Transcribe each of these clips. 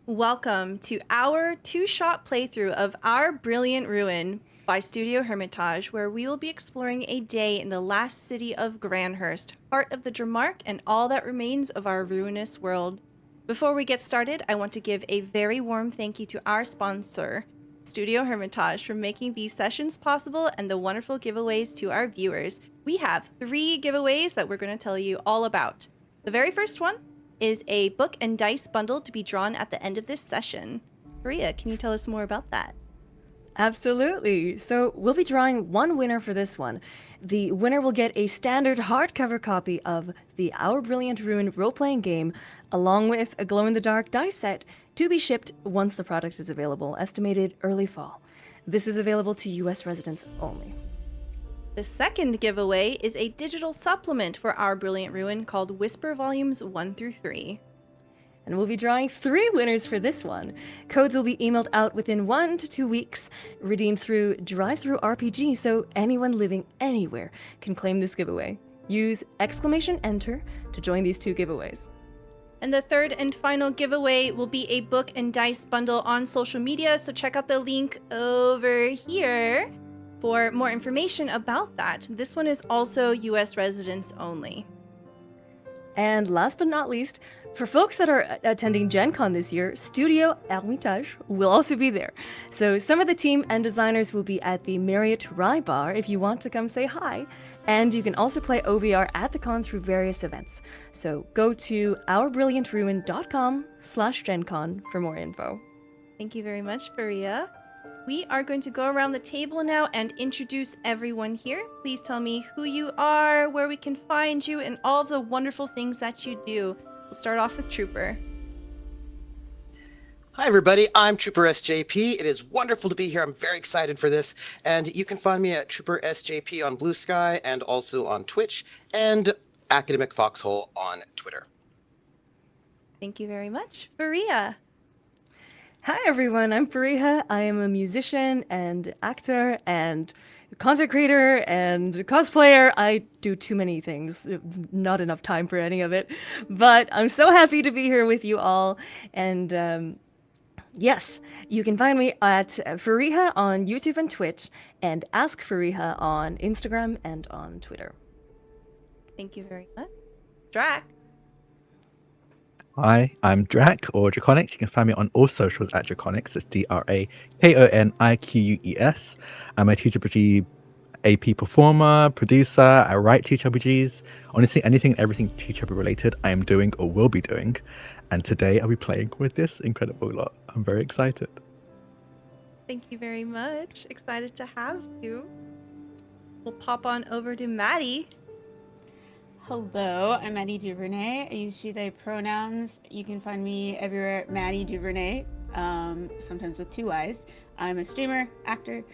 Welcome to our two-shot playthrough of Our Brilliant Ruin by Studio Hermitage, where we will be exploring a day in the last city of Granhurst, heart of the Dramark and all that remains of our ruinous world. Before we get started, I want to give a very warm thank you to our sponsor, Studio Hermitage, for making these sessions possible and the wonderful giveaways to our viewers. We have 3 giveaways that we're going to tell you all about. The very first one is a book and dice bundle to be drawn at the end of this session. Maria, can you tell us more about that? Absolutely. So we'll be drawing one winner for this one. The winner will get a standard hardcover copy of the Our Brilliant Ruin role-playing game, along with a glow-in-the-dark dice set to be shipped once the product is available, estimated early fall. This is available to US residents only. The second giveaway is a digital supplement for Our Brilliant Ruin called Whisper Volumes 1 through 3. And we'll be drawing 3 winners for this one. Codes will be emailed out within 1 to 2 weeks, redeemed through Drive-Thru RPG, so anyone living anywhere can claim this giveaway. Use !enter to join these 2 giveaways. And the third and final giveaway will be a book and dice bundle on social media, so check out the link over here for more information about that. This one is also US residents only. And last but not least, for folks that are attending Gen Con this year, Studio Hermitage will also be there. So some of the team and designers will be at the Marriott Rye Bar if you want to come say hi. And you can also play OBR at the con through various events. So go to ourbrilliantruin.com/GenCon for more info. Thank you very much, Faria. We are going to go around the table now and introduce everyone here. Please tell me who you are, where we can find you, and all of the wonderful things that you do. We'll start off with Trooper. Hi, everybody. I'm Trooper SJP. It is wonderful to be here. I'm very excited for this. And you can find me at Trooper SJP on Blue Sky and also on Twitch and Academic Foxhole on Twitter. Thank you very much. Faria. Hi everyone, I'm Fariha. I am a musician and actor and content creator and cosplayer. I do too many things, not enough time for any of it. But I'm so happy to be here with you all. And yes, you can find me at Fariha on YouTube and Twitch and Ask Fariha on Instagram and on Twitter. Thank you very much. Drac. Hi, I'm Drac, or Draconics. You can find me on all socials at Draconics. It's DRAKONIQUES. I'm a TTRPG AP performer, producer. I write TTRPGs. Honestly, anything and everything TTRPG related, I am doing or will be doing. And today I'll be playing with this incredible lot. I'm very excited. Thank you very much. Excited to have you. We'll pop on over to Maddie. Hello, I'm Maddie Duvernay. I use she, they pronouns. You can find me everywhere at Maddie Duvernay, sometimes with 2 Y's. I'm a streamer, actor,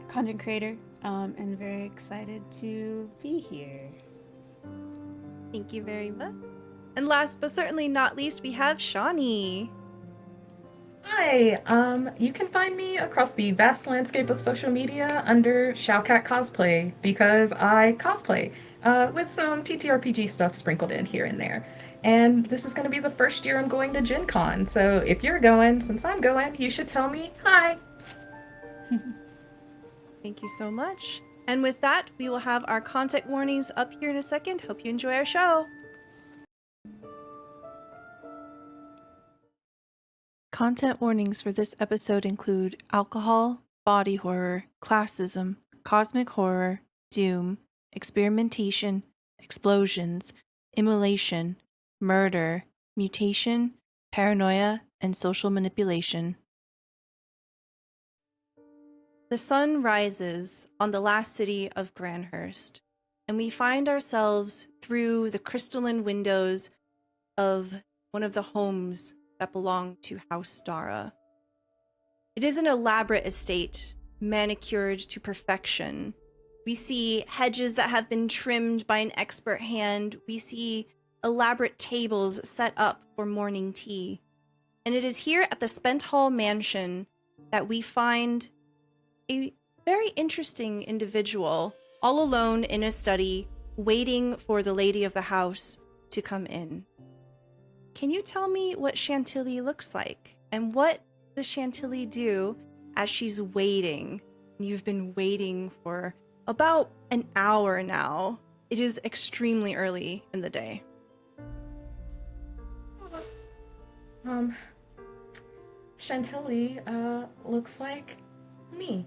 content creator, and very excited to be here. Thank you very much. And last but certainly not least, we have Shawnee. Hi, you can find me across the vast landscape of social media under Showcat Cosplay because I cosplay. With some TTRPG stuff sprinkled in here and there. And this is going to be the first year I'm going to Gen Con, so if you're going, since I'm going, you should tell me hi. Thank you so much. And with that, we will have our content warnings up here in a second. Hope you enjoy our show. Content warnings for this episode include alcohol, body horror, classism, cosmic horror, doom, experimentation, explosions, immolation, murder, mutation, paranoia, and social manipulation. The sun rises on the last city of Granhurst, and we find ourselves through the crystalline windows of one of the homes that belong to House Dara. It is an elaborate estate, manicured to perfection. We see hedges that have been trimmed by an expert hand. We see elaborate tables set up for morning tea. And it is here at the Spent Hall Mansion that we find a very interesting individual, all alone in a study, waiting for the lady of the house to come in. Can you tell me what Chantilly looks like? And what does Chantilly do as she's waiting? You've been waiting for about an hour now. It is extremely early in the day. Chantilly, looks like me.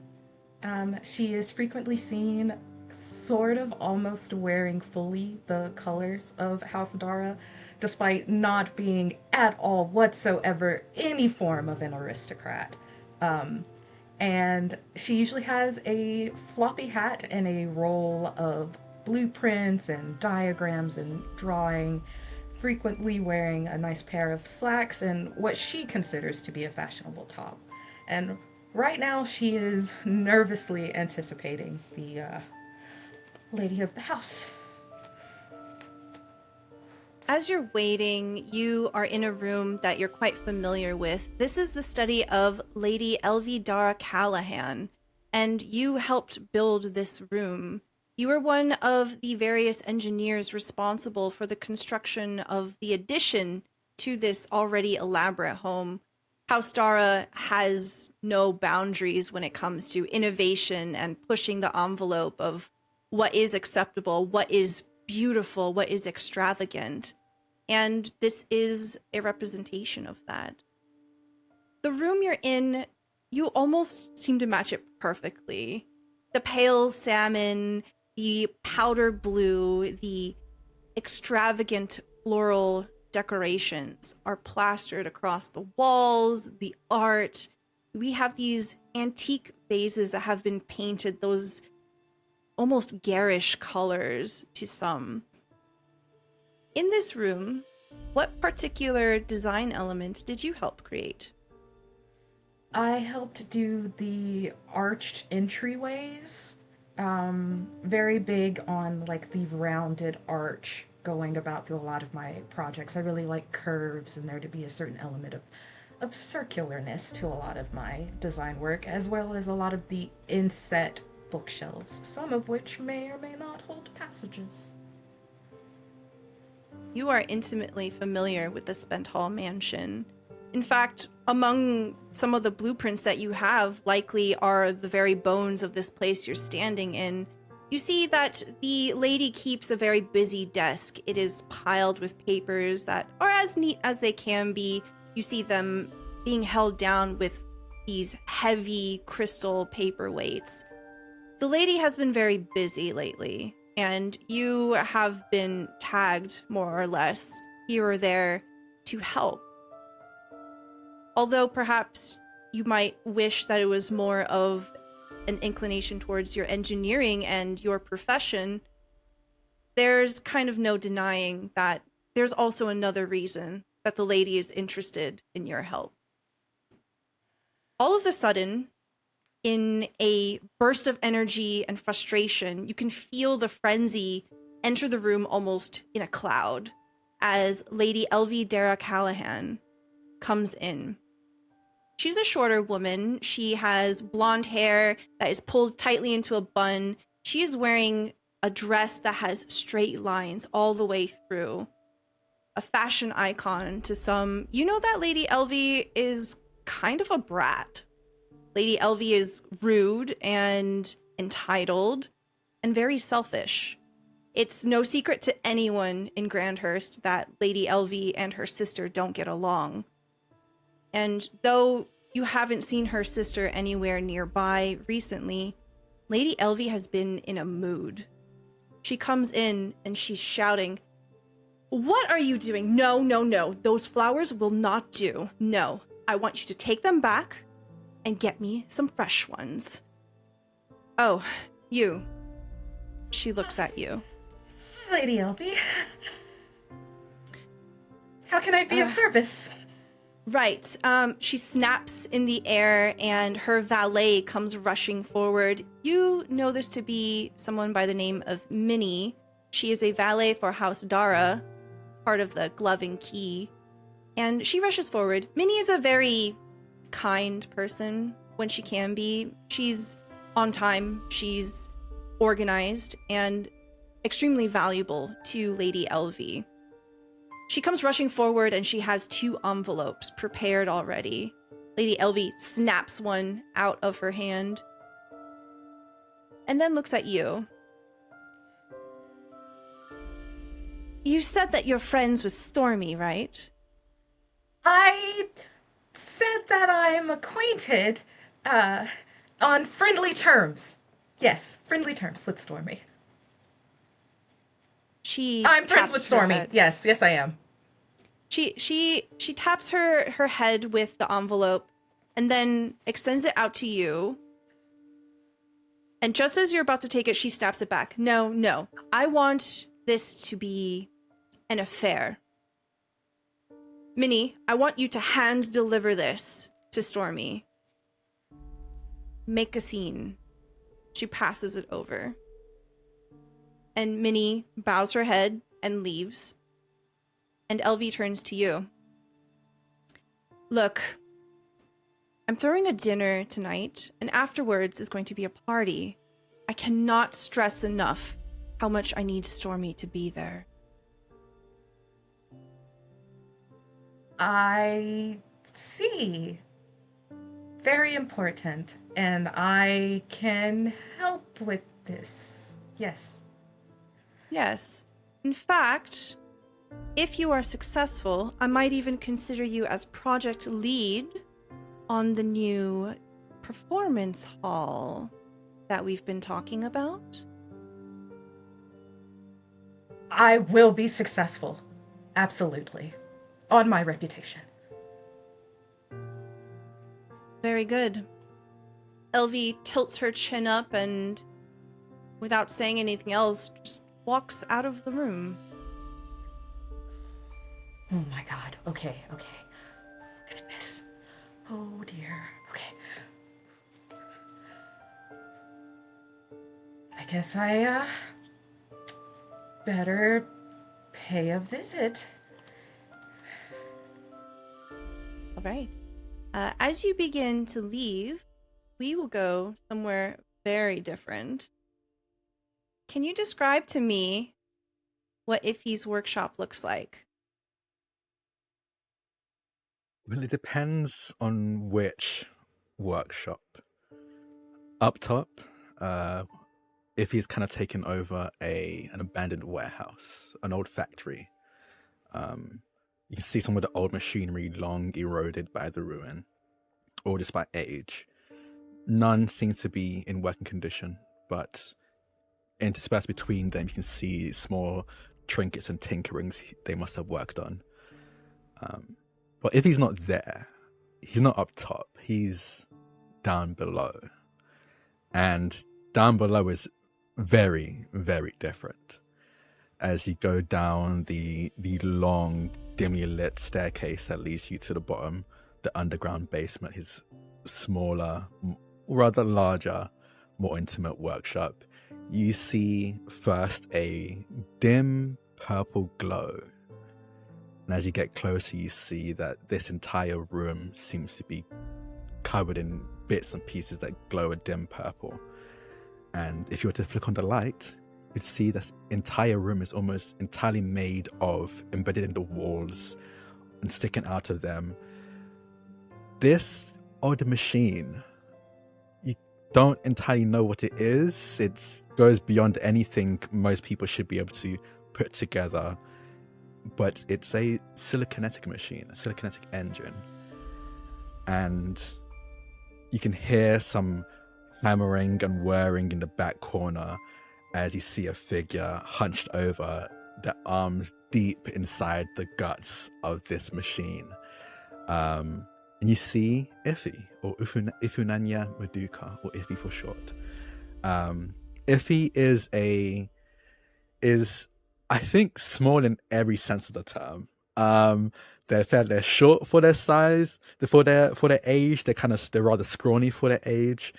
She is frequently seen sort of almost wearing fully the colors of House Dara, despite not being at all whatsoever any form of an aristocrat. And she usually has a floppy hat and a roll of blueprints and diagrams and drawing, frequently wearing a nice pair of slacks and what she considers to be a fashionable top. And right now she is nervously anticipating the lady of the house. As you're waiting, you are in a room that you're quite familiar with. This is the study of Lady Dara Callahan, and you helped build this room. You were one of the various engineers responsible for the construction of the addition to this already elaborate home. House Dara has no boundaries when it comes to innovation and pushing the envelope of what is acceptable, what is beautiful, what is extravagant. And this is a representation of that. The room you're in, you almost seem to match it perfectly. The pale salmon, the powder blue, the extravagant floral decorations are plastered across the walls, the art. We have these antique vases that have been painted those almost garish colors to some. In this room, what particular design element did you help create? I helped do the arched entryways. Very big on like the rounded arch going about through a lot of my projects. I really like curves and there to be a certain element of circularness to a lot of my design work, as well as a lot of the inset bookshelves, some of which may or may not hold passages. You are intimately familiar with the Spenthall Mansion. In fact, among some of the blueprints that you have likely are the very bones of this place you're standing in. You see that the lady keeps a very busy desk. It is piled with papers that are as neat as they can be. You see them being held down with these heavy crystal paperweights. The lady has been very busy lately, and you have been tagged, more or less, here or there to help. Although perhaps you might wish that it was more of an inclination towards your engineering and your profession, there's kind of no denying that there's also another reason that the lady is interested in your help. All of a sudden, in a burst of energy and frustration, you can feel the frenzy enter the room almost in a cloud as Lady Dara Callahan comes in. She's a shorter woman. She has blonde hair that is pulled tightly into a bun. She is wearing a dress that has straight lines all the way through. A fashion icon to some. You know that Lady Elvie is kind of a brat. Lady Elvie is rude and entitled and very selfish. It's no secret to anyone in Grandhurst that Lady Elvie and her sister don't get along. And though you haven't seen her sister anywhere nearby recently, Lady Elvie has been in a mood. She comes in and she's shouting, "What are you doing? No, no, no. Those flowers will not do. No, I want you to take them back and get me some fresh ones." "Oh, you." She looks at you. Lady Elvie. How can I be of service? Right. She snaps in the air and her valet comes rushing forward. You know this to be someone by the name of Minnie. She is a valet for House Dara, part of the Glove and Key. And she rushes forward. Minnie is a very kind person when she can be. She's on time, she's organized, and extremely valuable to Lady Elvie. She comes rushing forward and she has 2 envelopes prepared already. Lady Elvie snaps one out of her hand and then looks at you. You said that you're friends with Stormy, right? I said that I'm acquainted, on friendly terms. Yes, friendly terms with Stormy. I'm friends with Stormy. Yes, I am. She taps her head with the envelope and then extends it out to you. And just as you're about to take it, she snaps it back. No. I want this to be an affair. Minnie, I want you to hand deliver this to Stormy. Make a scene. She passes it over. And Minnie bows her head and leaves. And Elvie turns to you. Look, I'm throwing a dinner tonight, and afterwards is going to be a party. I cannot stress enough how much I need Stormy to be there. I see. Very important, and I can help with this. Yes. Yes. In fact, if you are successful, I might even consider you as project lead on the new performance hall that we've been talking about. I will be successful. Absolutely. On my reputation. Very good. Elvie tilts her chin up and, without saying anything else, just walks out of the room. Oh my god. Okay. Goodness. Oh dear. Okay. I guess I, better pay a visit. All right. As you begin to leave, we will go somewhere very different. Can you describe to me what Iffy's workshop looks like? Well, it depends on which workshop. Up top, if he's kind of taken over an abandoned warehouse, an old factory. You can see some of the old machinery long eroded by the ruin, or just by age. None seems to be in working condition, but interspersed between them, you can see small trinkets and tinkerings they must have worked on. But if he's not there, he's not up top, he's down below. And down below is very, very different. As you go down the long, dimly lit staircase that leads you to the bottom, the underground basement, his smaller, rather larger, more intimate workshop, you see first a dim purple glow. And as you get closer, you see that this entire room seems to be covered in bits and pieces that glow a dim purple. And if you were to flick on the light, you'd see this entire room is almost entirely made of, embedded in the walls and sticking out of them, this odd machine. You don't entirely know what it is. It goes beyond anything most people should be able to put together. But it's a siliconetic machine, a siliconetic engine. And you can hear some hammering and whirring in the back corner as you see a figure hunched over, the arms deep inside the guts of this machine. And you see Iffy, or Ifunanya Maduka, or Iffy for short. Iffy is I think small in every sense of the term. They're short for their size, for their age. They're rather scrawny for their age.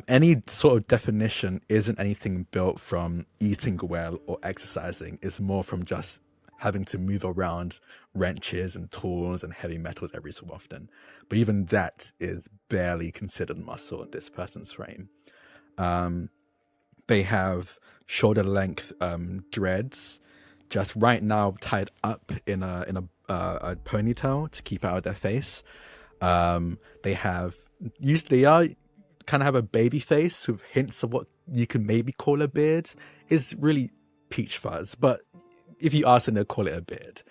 Any sort of definition isn't anything built from eating well or exercising. It's more from just having to move around wrenches and tools and heavy metals every so often. But even that is barely considered muscle in this person's frame. They have shoulder length dreads just right now tied up in a ponytail to keep out of their face. They are kind of have a baby face with hints of what you can maybe call a beard. It's really peach fuzz, but if you ask them, they'll call it a beard.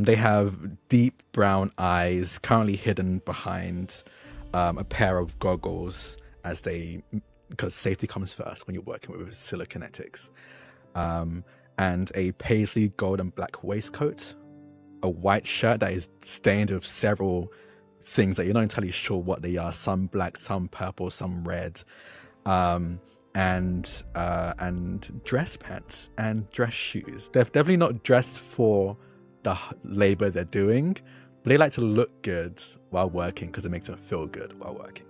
They have deep brown eyes, currently hidden behind a pair of goggles, because safety comes first when you're working with psychokinetics. And a paisley gold and black waistcoat, a white shirt that is stained with several things that you're not entirely sure what they are. Some black, some purple, some red, and dress pants and dress shoes. They're definitely not dressed for the labor they're doing, but they like to look good while working because it makes them feel good while working.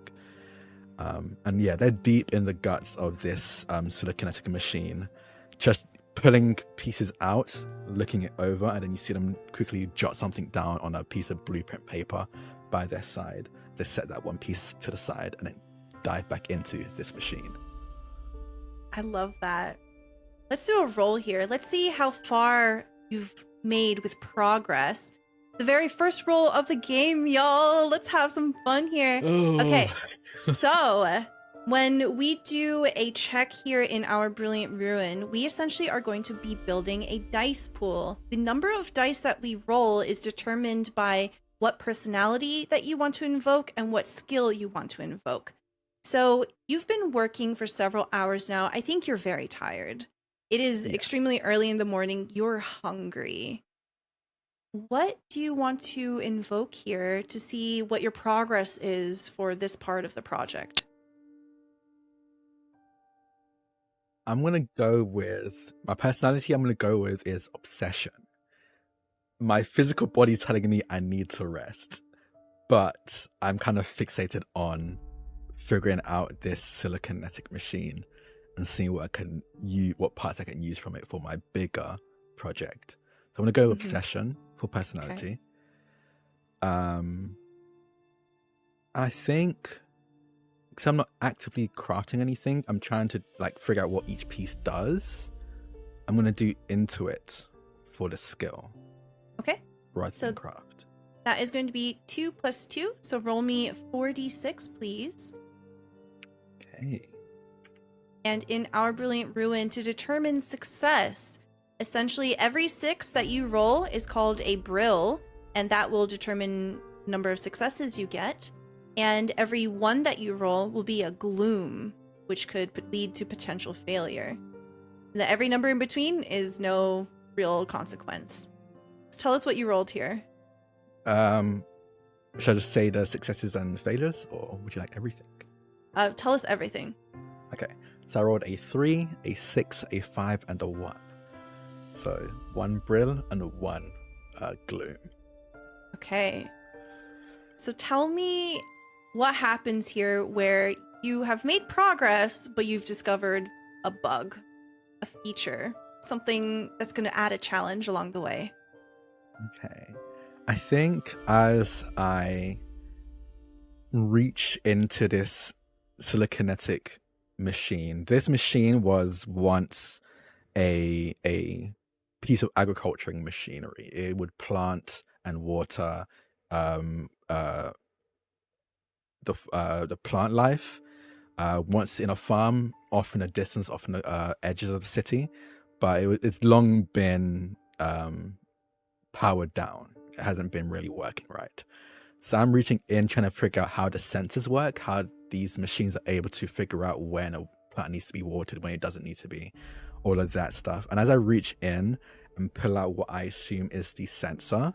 And yeah, they're deep in the guts of this psychokinetic machine, just pulling pieces out, looking it over, and then you see them quickly jot something down on a piece of blueprint paper by their side. They set that one piece to the side and then dive back into this machine. I love that. Let's do a roll here. Let's see how far you've made with progress. The very first roll of the game, y'all. Let's have some fun here. Oh. Okay, so when we do a check here in our Brilliant Ruin, we essentially are going to be building a dice pool. The number of dice that we roll is determined by what personality that you want to invoke and what skill you want to invoke. So you've been working for several hours now. I think you're very tired. It is extremely early in the morning. You're hungry. What do you want to invoke here to see what your progress is for this part of the project? I'm going to go with my personality. I'm going to go with is obsession. My physical body's telling me I need to rest, but I'm kind of fixated on figuring out this psychokinetic machine and seeing what parts I can use from it for my bigger project. So I'm going to go with obsession for personality. Okay. I think, because I'm not actively crafting anything, I'm trying to figure out what each piece does. I'm going to do intuit for the skill. Okay. Rather than craft. That is going to be 2 + 2. So roll me 4d6, please. Okay. And in our Brilliant Ruin, to determine success, essentially every 6 that you roll is called a brill, and that will determine the number of successes you get. And every 1 that you roll will be a gloom, which could lead to potential failure. And every number in between is no real consequence. So tell us what you rolled here. Should I just say the successes and failures, or would you like everything? Tell us everything. Okay, so I rolled a 3, a 6, a 5, and a 1. So 1 brill and a 1 gloom. Okay. So tell me what happens here where you have made progress, but you've discovered a bug, a feature, something that's going to add a challenge along the way. Okay. I think as I reach into this psychokinetic machine, this machine was once a piece of agriculturing machinery. It would plant and water the plant life once in a farm, off in a distance, off in the edges of the city, but it's long been powered down. It hasn't been really working right. So I'm reaching in, trying to figure out how the sensors work, how these machines are able to figure out when a plant needs to be watered, when it doesn't need to be, all of that stuff. And as I reach in and pull out what I assume is the sensor,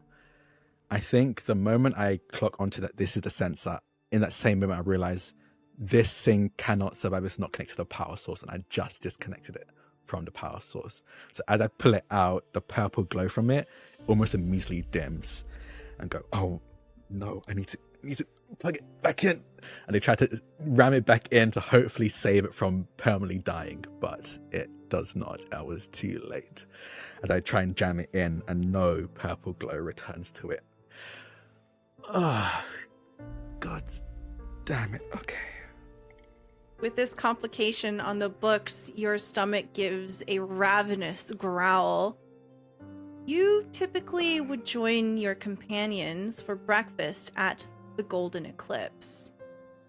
I think the moment I clock onto that this is the sensor, in that same moment I realize this thing cannot survive, it's not connected to the power source, and I just disconnected it from the power source. So as I pull it out, the purple glow from it almost immediately dims and go, oh no, I need to plug it back in. And they try to ram it back in to hopefully save it from permanently dying, but it does not. I was too late. As I try and jam it in, and no purple glow returns to it. Oh, God damn it. Okay. With this complication on the books, your stomach gives a ravenous growl, You typically would join your companions for breakfast at the Golden Eclipse.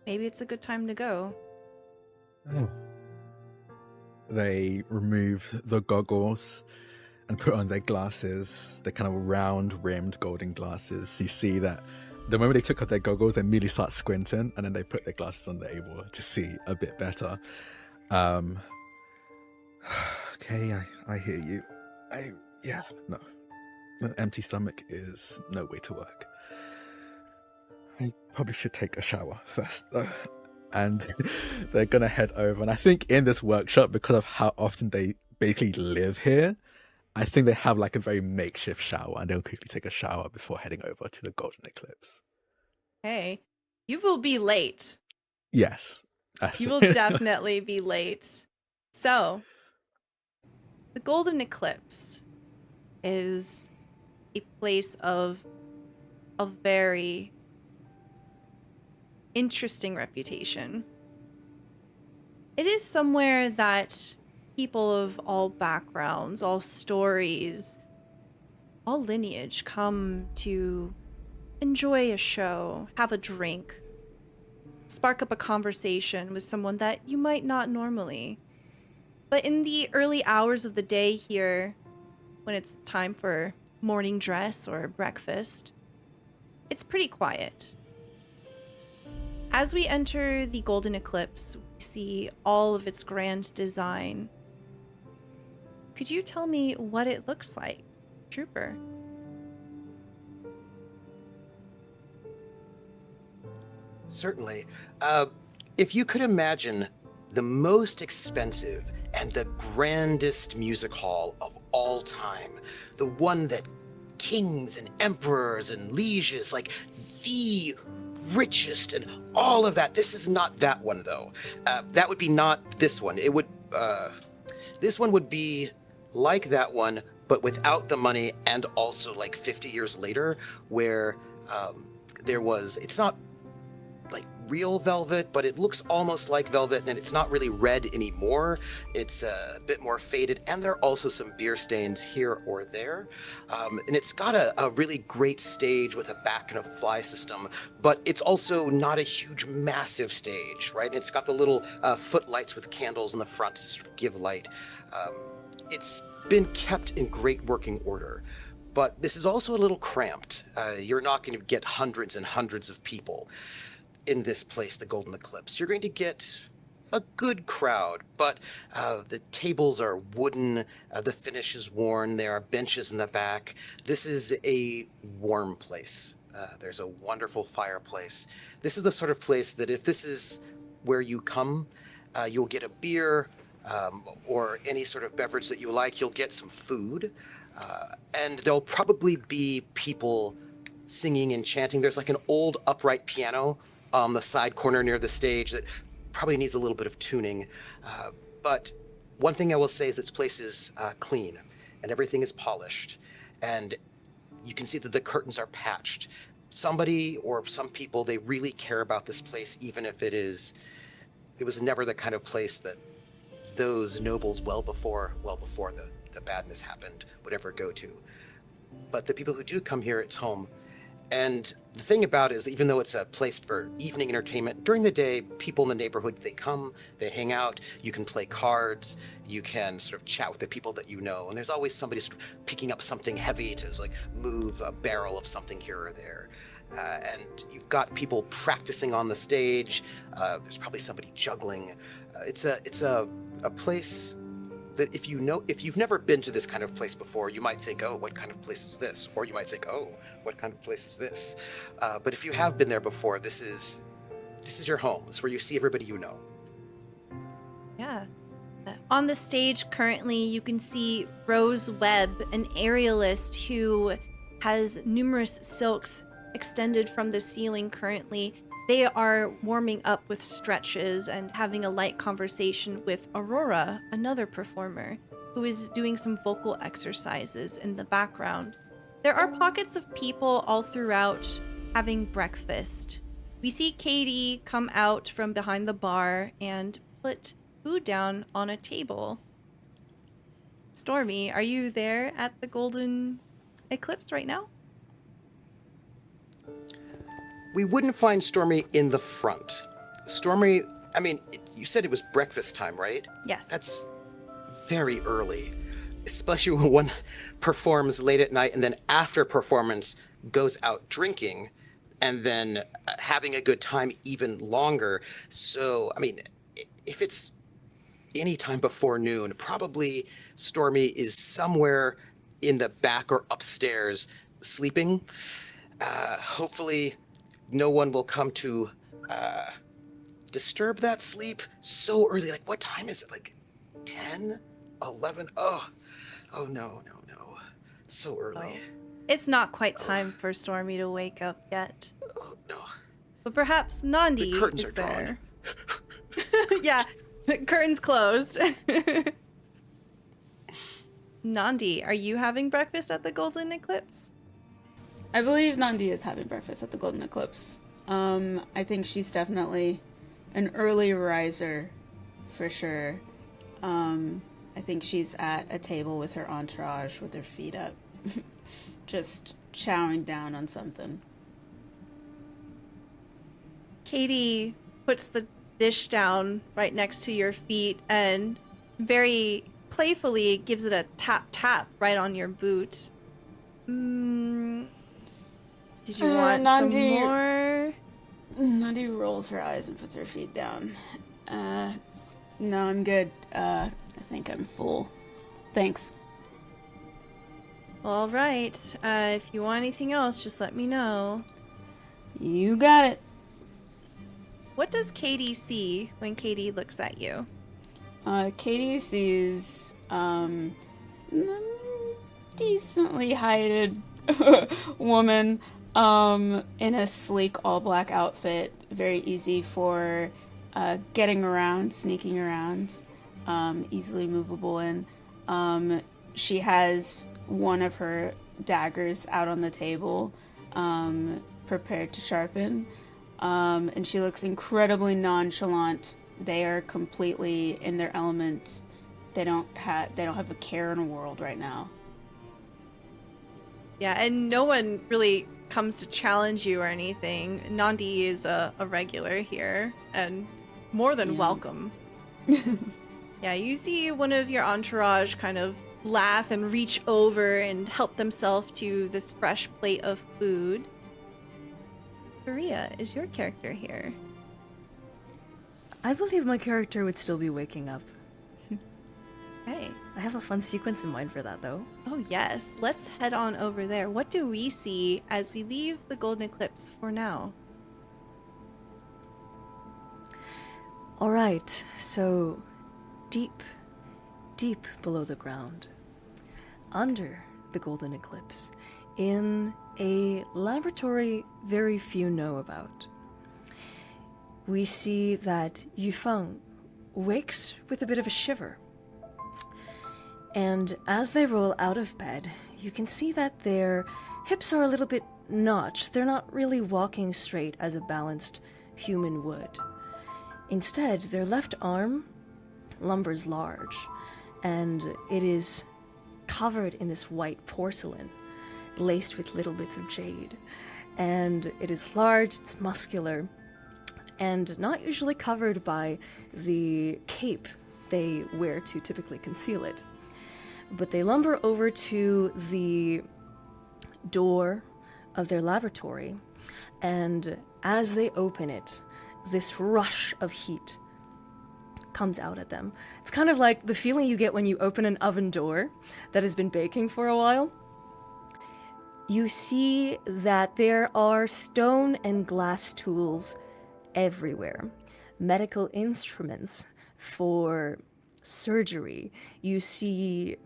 Maybe it's a good time to go. They remove the goggles and put on their glasses, the kind of round-rimmed golden glasses. You see that the moment they took off their goggles, they immediately start squinting, and then they put their glasses on, they're able to see a bit better. Okay, I hear you. No. An empty stomach is no way to work. I probably should take a shower first, though. And they're gonna head over. And I think in this workshop, because of how often they basically live here, I think they have like a very makeshift shower, and they'll quickly take a shower before heading over to the Golden Eclipse. Hey, you will be late. Yes. You will definitely be late. So, the Golden Eclipse is a place of a very interesting reputation. It is somewhere that people of all backgrounds, all stories, all lineage come to enjoy a show, have a drink, spark up a conversation with someone that you might not normally. But in the early hours of the day here, when it's time for morning dress or breakfast, it's pretty quiet. As we enter the Golden Eclipse, we see all of its grand design. Could you tell me what it looks like, Trooper? Certainly. If you could imagine the most expensive and the grandest music hall of all time, the one that kings and emperors and lieges, like the richest and all of that. This is not that one, though. That would be not this one. It would, this one would be like that one, but without the money, and also like 50 years later, where it's not like real velvet, but it looks almost like velvet, and it's not really red anymore. It's a bit more faded, and there are also some beer stains here or there. And it's got a really great stage with a back and a fly system, but it's also not a huge, massive stage, right? It's got the little footlights with candles in the front to sort of give light. It's been kept in great working order. But this is also a little cramped. You're not going to get hundreds and hundreds of people in this place, the Golden Eclipse. You're going to get a good crowd, but the tables are wooden, the finish is worn, there are benches in the back. This is a warm place. There's a wonderful fireplace. This is the sort of place that if this is where you come, you'll get a beer or any sort of beverage that you like. You'll get some food, and there'll probably be people singing and chanting. There's like an old upright piano on the side corner near the stage that probably needs a little bit of tuning. But one thing I will say is this place is clean and everything is polished. And you can see that the curtains are patched. Somebody or some people, they really care about this place, even if it was never the kind of place that those nobles well before the badness happened would ever go to. But the people who do come here, it's home. And the thing about it is, even though it's a place for evening entertainment, during the day, people in the neighborhood, they come, they hang out, you can play cards, you can sort of chat with the people that you know, and there's always somebody sort of picking up something heavy to like move a barrel of something here or there. And you've got people practicing on the stage, there's probably somebody juggling. It's a place that if you've never been to this kind of place before, you might think, oh, what kind of place is this? Or you might think, oh, what kind of place is this? But if you have been there before, this is your home. It's where you see everybody you know. Yeah. On the stage currently, you can see Rose Webb, an aerialist who has numerous silks extended from the ceiling currently. They are warming up with stretches and having a light conversation with Aurora, another performer, who is doing some vocal exercises in the background. There are pockets of people all throughout having breakfast. We see Katie come out from behind the bar and put food down on a table. Stormy, are you there at the Golden eclipse right now? We wouldn't find Stormy in the front. Stormy, I mean, you said it was breakfast time, right? Yes. That's very early, especially when one performs late at night and then after performance goes out drinking and then having a good time even longer. So, I mean, if it's any time before noon, probably Stormy is somewhere in the back or upstairs sleeping. Hopefully no one will come to disturb that sleep so early. Like, what time is it? Like 10, 11? Oh, no. So early. It's not quite time for Stormy to wake up yet. Oh, no. But perhaps Nandi The curtains is are drawn. there. Yeah, the curtain's closed. Nandi, are you having breakfast at the Golden Eclipse? I believe Nandi is having breakfast at the Golden Eclipse. I think she's definitely an early riser, for sure. I think she's at a table with her entourage with her feet up, just chowing down on something. Katie puts the dish down right next to your feet and very playfully gives it a tap right on your boot. Did you want some Nandi- more? Nandi rolls her eyes and puts her feet down. No, I'm good. I think I'm full. Thanks. All right. If you want anything else, just let me know. You got it. What does Katie see when Katie looks at you? Katie sees decently heighted woman in a sleek all black outfit, very easy for getting around, sneaking around, easily movable in. She has one of her daggers out on the table, prepared to sharpen, and she looks incredibly nonchalant. They are completely in their element. They don't have a care in the world right now. Yeah, and no one really comes to challenge you or anything. Nandi is a regular here and more than welcome. Yeah, you see one of your entourage kind of laugh and reach over and help themselves to this fresh plate of food. Maria, is your character here? I believe my character would still be waking up. Hey. I have a fun sequence in mind for that, though. Oh, yes. Let's head on over there. What do we see as we leave the Golden Eclipse for now? All right, so deep, deep below the ground, under the Golden Eclipse, in a laboratory very few know about, we see that Yufeng wakes with a bit of a shiver. And as they roll out of bed, you can see that their hips are a little bit notched. They're not really walking straight as a balanced human would. Instead, their left arm lumbers large, and it is covered in this white porcelain, laced with little bits of jade. And it is large, it's muscular, and not usually covered by the cape they wear to typically conceal it. But they lumber over to the door of their laboratory, and as they open it, this rush of heat comes out at them. It's kind of like the feeling you get when you open an oven door that has been baking for a while. You see that there are stone and glass tools everywhere. Medical instruments for surgery. You see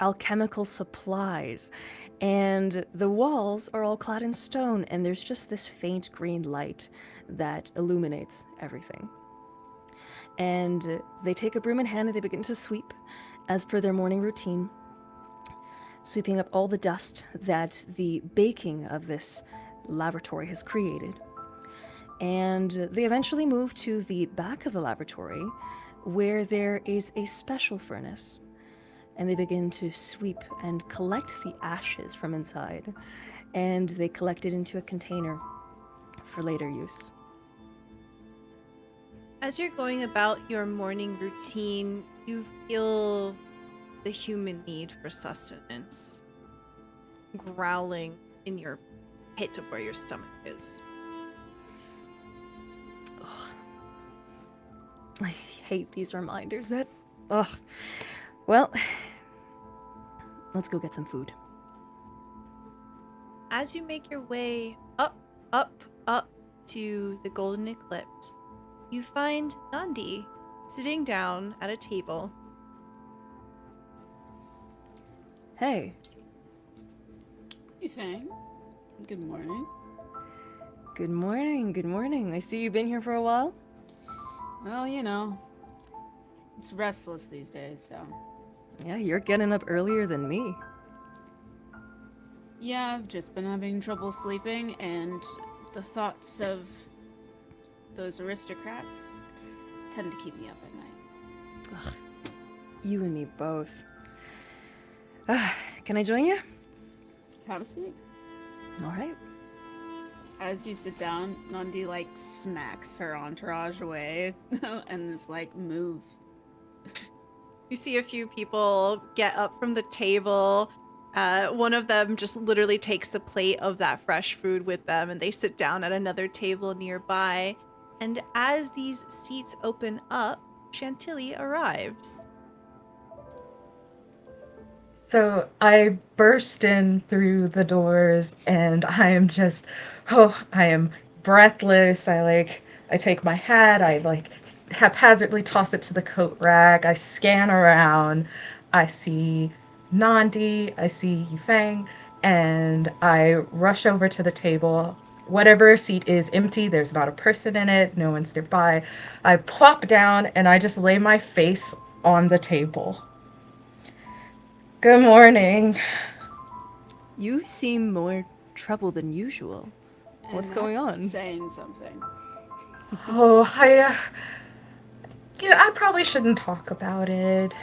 alchemical supplies. And the walls are all clad in stone, and there's just this faint green light that illuminates everything. And they take a broom in hand and they begin to sweep, as per their morning routine, sweeping up all the dust that the baking of this laboratory has created. And they eventually move to the back of the laboratory, where there is a special furnace. and they begin to sweep and collect the ashes from inside, and they collect it into a container for later use. As you're going about your morning routine, you feel the human need for sustenance growling in your pit of where your stomach is. Ugh. I hate these reminders that... Ugh. Well, let's go get some food. As you make your way up to the Golden Eclipse, you find Nandi sitting down at a table. Hey. Yifeng, good morning. Good morning, good morning. I see you've been here for a while. Well, it's restless these days, so. Yeah, you're getting up earlier than me. Yeah, I've just been having trouble sleeping, and the thoughts of those aristocrats tend to keep me up at night. Ugh. You and me both. Can I join you? Have a seat. All right. As you sit down, Nandi, smacks her entourage away and is like, move. You see a few people get up from the table. One of them just literally takes a plate of that fresh food with them, and they sit down at another table nearby. And as these seats open up, Chantilly arrives. So I burst in through the doors and I am just, I am breathless. I take my hat, I haphazardly toss it to the coat rack. I scan around. I see Nandi, I see Yifeng, and I rush over to the table. Whatever seat is empty, there's not a person in it, no one's nearby. I plop down and I just lay my face on the table. Good morning. You seem more troubled than usual. What's And going that's on? saying something. I probably shouldn't talk about it,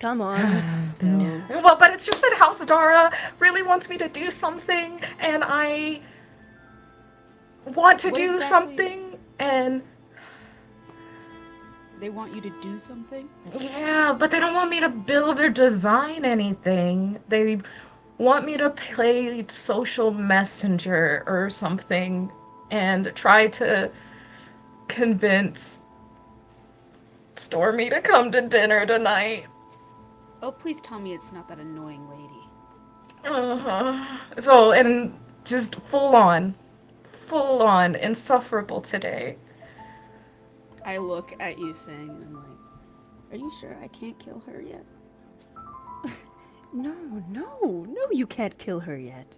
Come on, spill. Well, but it's just that House Dara really wants me to do something, and I want to What do exactly- something, and They want you to do something? yeah, but they don't want me to build or design anything. They want me to play social messenger or something and try to convince Stormy to come to dinner tonight. Oh, please tell me it's not that annoying lady. So, and just full on, insufferable today. I look at Yifeng and I'm like, are you sure I can't kill her yet? No, you can't kill her yet.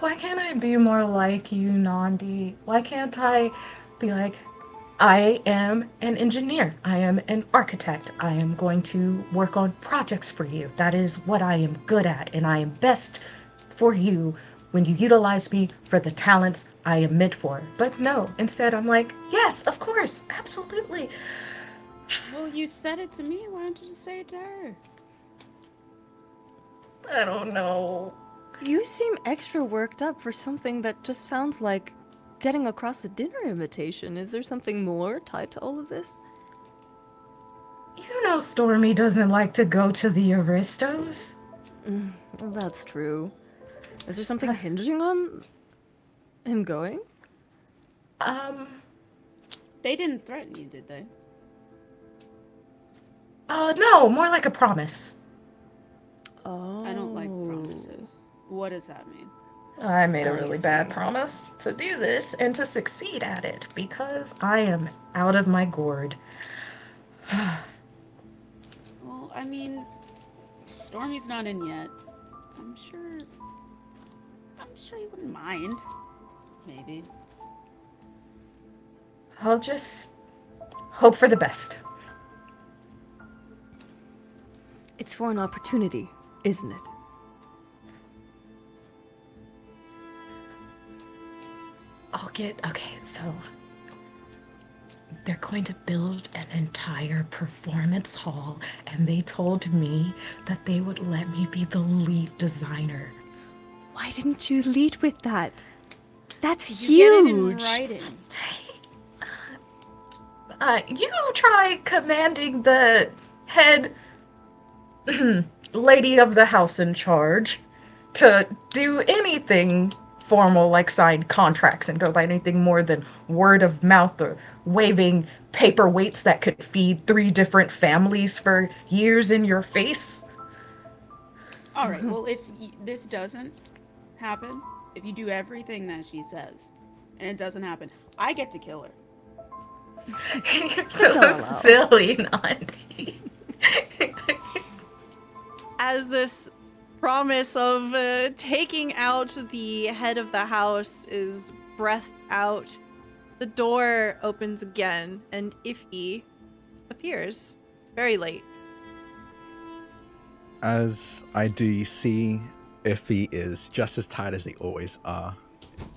Why can't I be more like you, Nandi? Why can't I be like, I am an engineer. I am an architect. I am going to work on projects for you. That is what I am good at, and I am best for you when you utilize me for the talents I am meant for. But no, instead I'm like, yes, of course, absolutely. Well, you said it to me. Why don't you just say it to her? I don't know. You seem extra worked up for something that just sounds like getting across a dinner invitation. Is there something more tied to all of this? You know Stormy doesn't like to go to the Aristos. Well, that's true. Is there something hinging on him going? They didn't threaten you, did they? No, more like a promise. Oh. I don't like promises. What does that mean? I made a I really see. bad promise to do this and to succeed at it because I am out of my gourd. Well, I mean, Stormy's not in yet. I'm sure you wouldn't mind. Maybe. I'll just hope for the best. It's for an opportunity, isn't it? Okay, so they're going to build an entire performance hall, and they told me that they would let me be the lead designer. Why didn't you lead with that? That's You get it in huge. writing. You try commanding the head lady of the house in charge to do anything formal like sign contracts and go by anything more than word of mouth or waving paperweights that could feed 3 different families for years in your face. All right. Well, if this doesn't happen, if you do everything that she says, and it doesn't happen, I get to kill her. You're so Solo. silly, Nandi. As this promise of taking out the head of the house is breathed out, the door opens again, and Iffy appears very late. As I do see, Iffy is just as tired as they always are.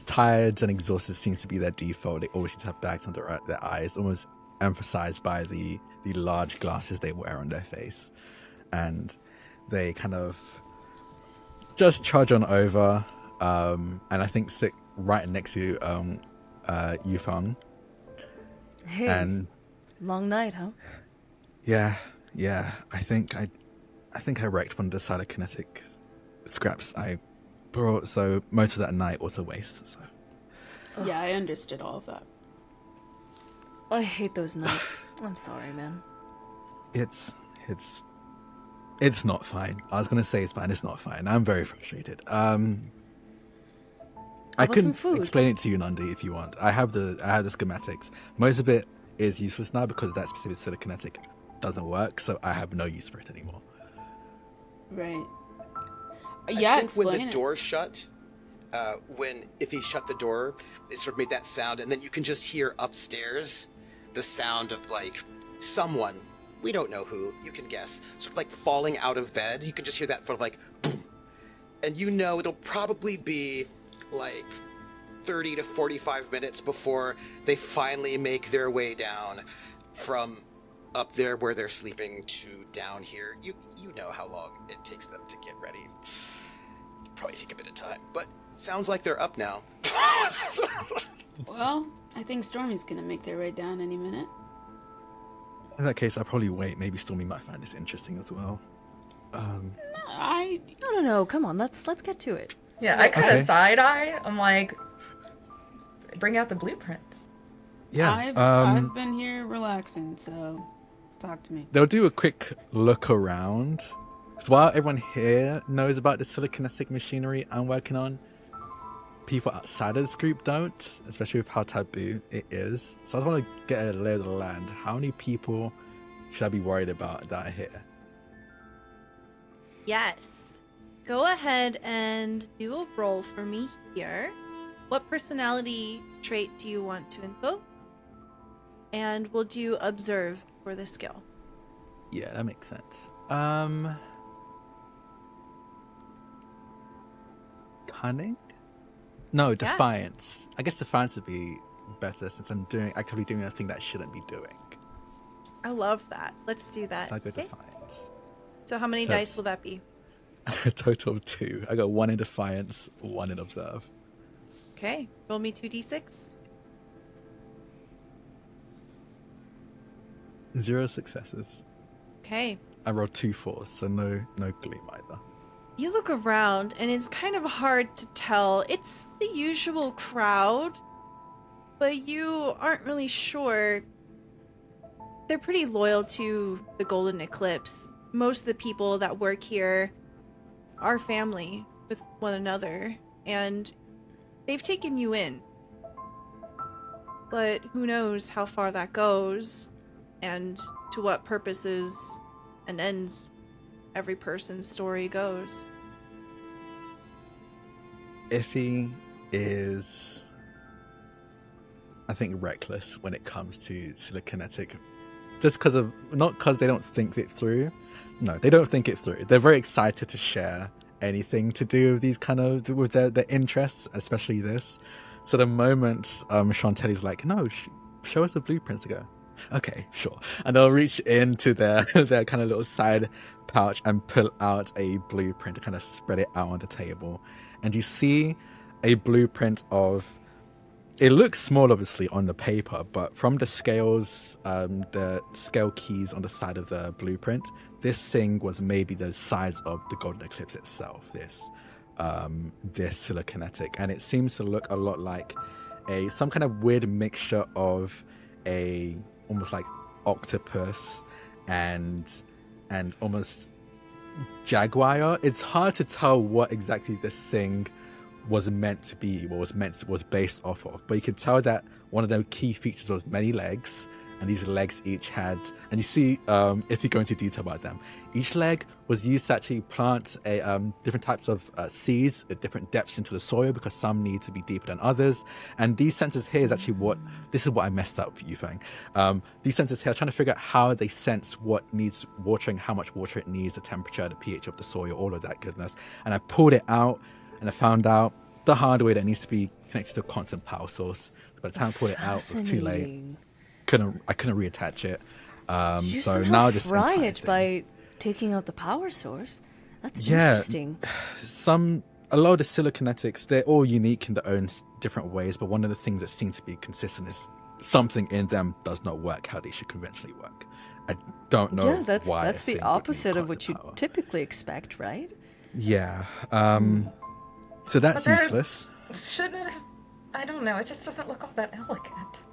Tired and exhausted seems to be their default. They always seem to have bags under their eyes, almost emphasized by the large glasses they wear on their face. And they kind of just trudge on over, and I think sit right next to Yufeng. Hey, And long night, huh? yeah, I think I wrecked one of the cytokinetic scraps I brought, so most of that night was a waste. So Yeah, I understood all of that. I hate those nights. I'm sorry, man. it's not fine. I was gonna say it's fine. It's not fine. I'm very frustrated. I about can some food? explain it to you, Nandi, if you want. I have the schematics. Most of it is useless now because that specific cytokinetic doesn't work, so I have no use for it anymore. Right. I Yeah, think when explain the it. door shut, if he shut the door, it sort of made that sound, and then you can just hear upstairs the sound of like someone, we don't know who, you can guess, sort of like falling out of bed. You can just hear that sort of like boom, and you know it'll probably be like 30 to 45 minutes before they finally make their way down from up there where they're sleeping to down here. You know how long it takes them to get ready. Probably take a bit of time, but sounds like they're up now. Well, I think Stormy's gonna make their way down any minute. In that case, I'll probably wait. Maybe Stormy might find this interesting as well. No. Come on, let's get to it. Yeah, I kind of Okay. side eye. I'm like, bring out the blueprints. Yeah. I've been here relaxing, so talk to me. They'll do a quick look around. So while everyone here knows about the telekinetic machinery I'm working on, people outside of this group don't, especially with how taboo it is. So I just want to get a lay of the land. How many people should I be worried about that are here? Yes. Go ahead and do a roll for me here. What personality trait do you want to invoke? And we'll do observe for the skill. Yeah, that makes sense. Cunning? No, defiance. I guess defiance would be better since I'm actively doing a thing that I shouldn't be doing. I love that. Let's do that. So I go Okay. defiance. So how many So dice that's- will that be? A total of 2. I got 1 in defiance, 1 in observe. Okay. Roll me 2d6. 0 successes. Okay. I rolled 2 4s, so no gleam either. You look around and it's kind of hard to tell. It's the usual crowd, but you aren't really sure. They're pretty loyal to the Golden Eclipse. Most of the people that work here are family with one another, and they've taken you in. But who knows how far that goes, and to what purposes and ends every person's story goes. Iffy is, I think, reckless when it comes to telekinetic. Just because of, not because they don't think it through. No, they don't think it through. They're very excited to share anything to do with these kind of, with their interests, especially this. So the moment Chantelli's like, no, show us the blueprints, to go, Okay, sure. And they'll reach into their their kind of little side pouch and pull out a blueprint to kind of spread it out on the table. And you see a blueprint of, it looks small obviously on the paper, but from the scales, the scale keys on the side of the blueprint, this thing was maybe the size of the golden eclipse itself, this siliconetic. And it seems to look a lot like some kind of weird mixture of a almost like octopus and almost jaguar. It's hard to tell what exactly this thing was meant to be, was based off of, but you can tell that one of the key features was many legs, and these legs each had, and you see, if you go into detail about them, each leg was used to actually plant different types of seeds at different depths into the soil, because some need to be deeper than others. And these sensors here is actually this is what I messed up, Yufeng. These sensors here, I was trying to figure out how they sense what needs watering, how much water it needs, the temperature, the pH of the soil, all of that goodness. And I pulled it out, and I found out the hard way that it needs to be connected to a constant power source. By the time I pulled it out, it was too late. I couldn't reattach it. You So somehow now this fry entire it thing, by taking out the power source. That's interesting. a lot of the siliconetics, they're all unique in their own different ways, but one of the things that seems to be consistent is something in them does not work how they should conventionally work. I don't know Yeah, that's why. that's the opposite of what you typically expect, right? Yeah. So that's But there- useless. Shouldn't it have... I don't know, it just doesn't look all that elegant.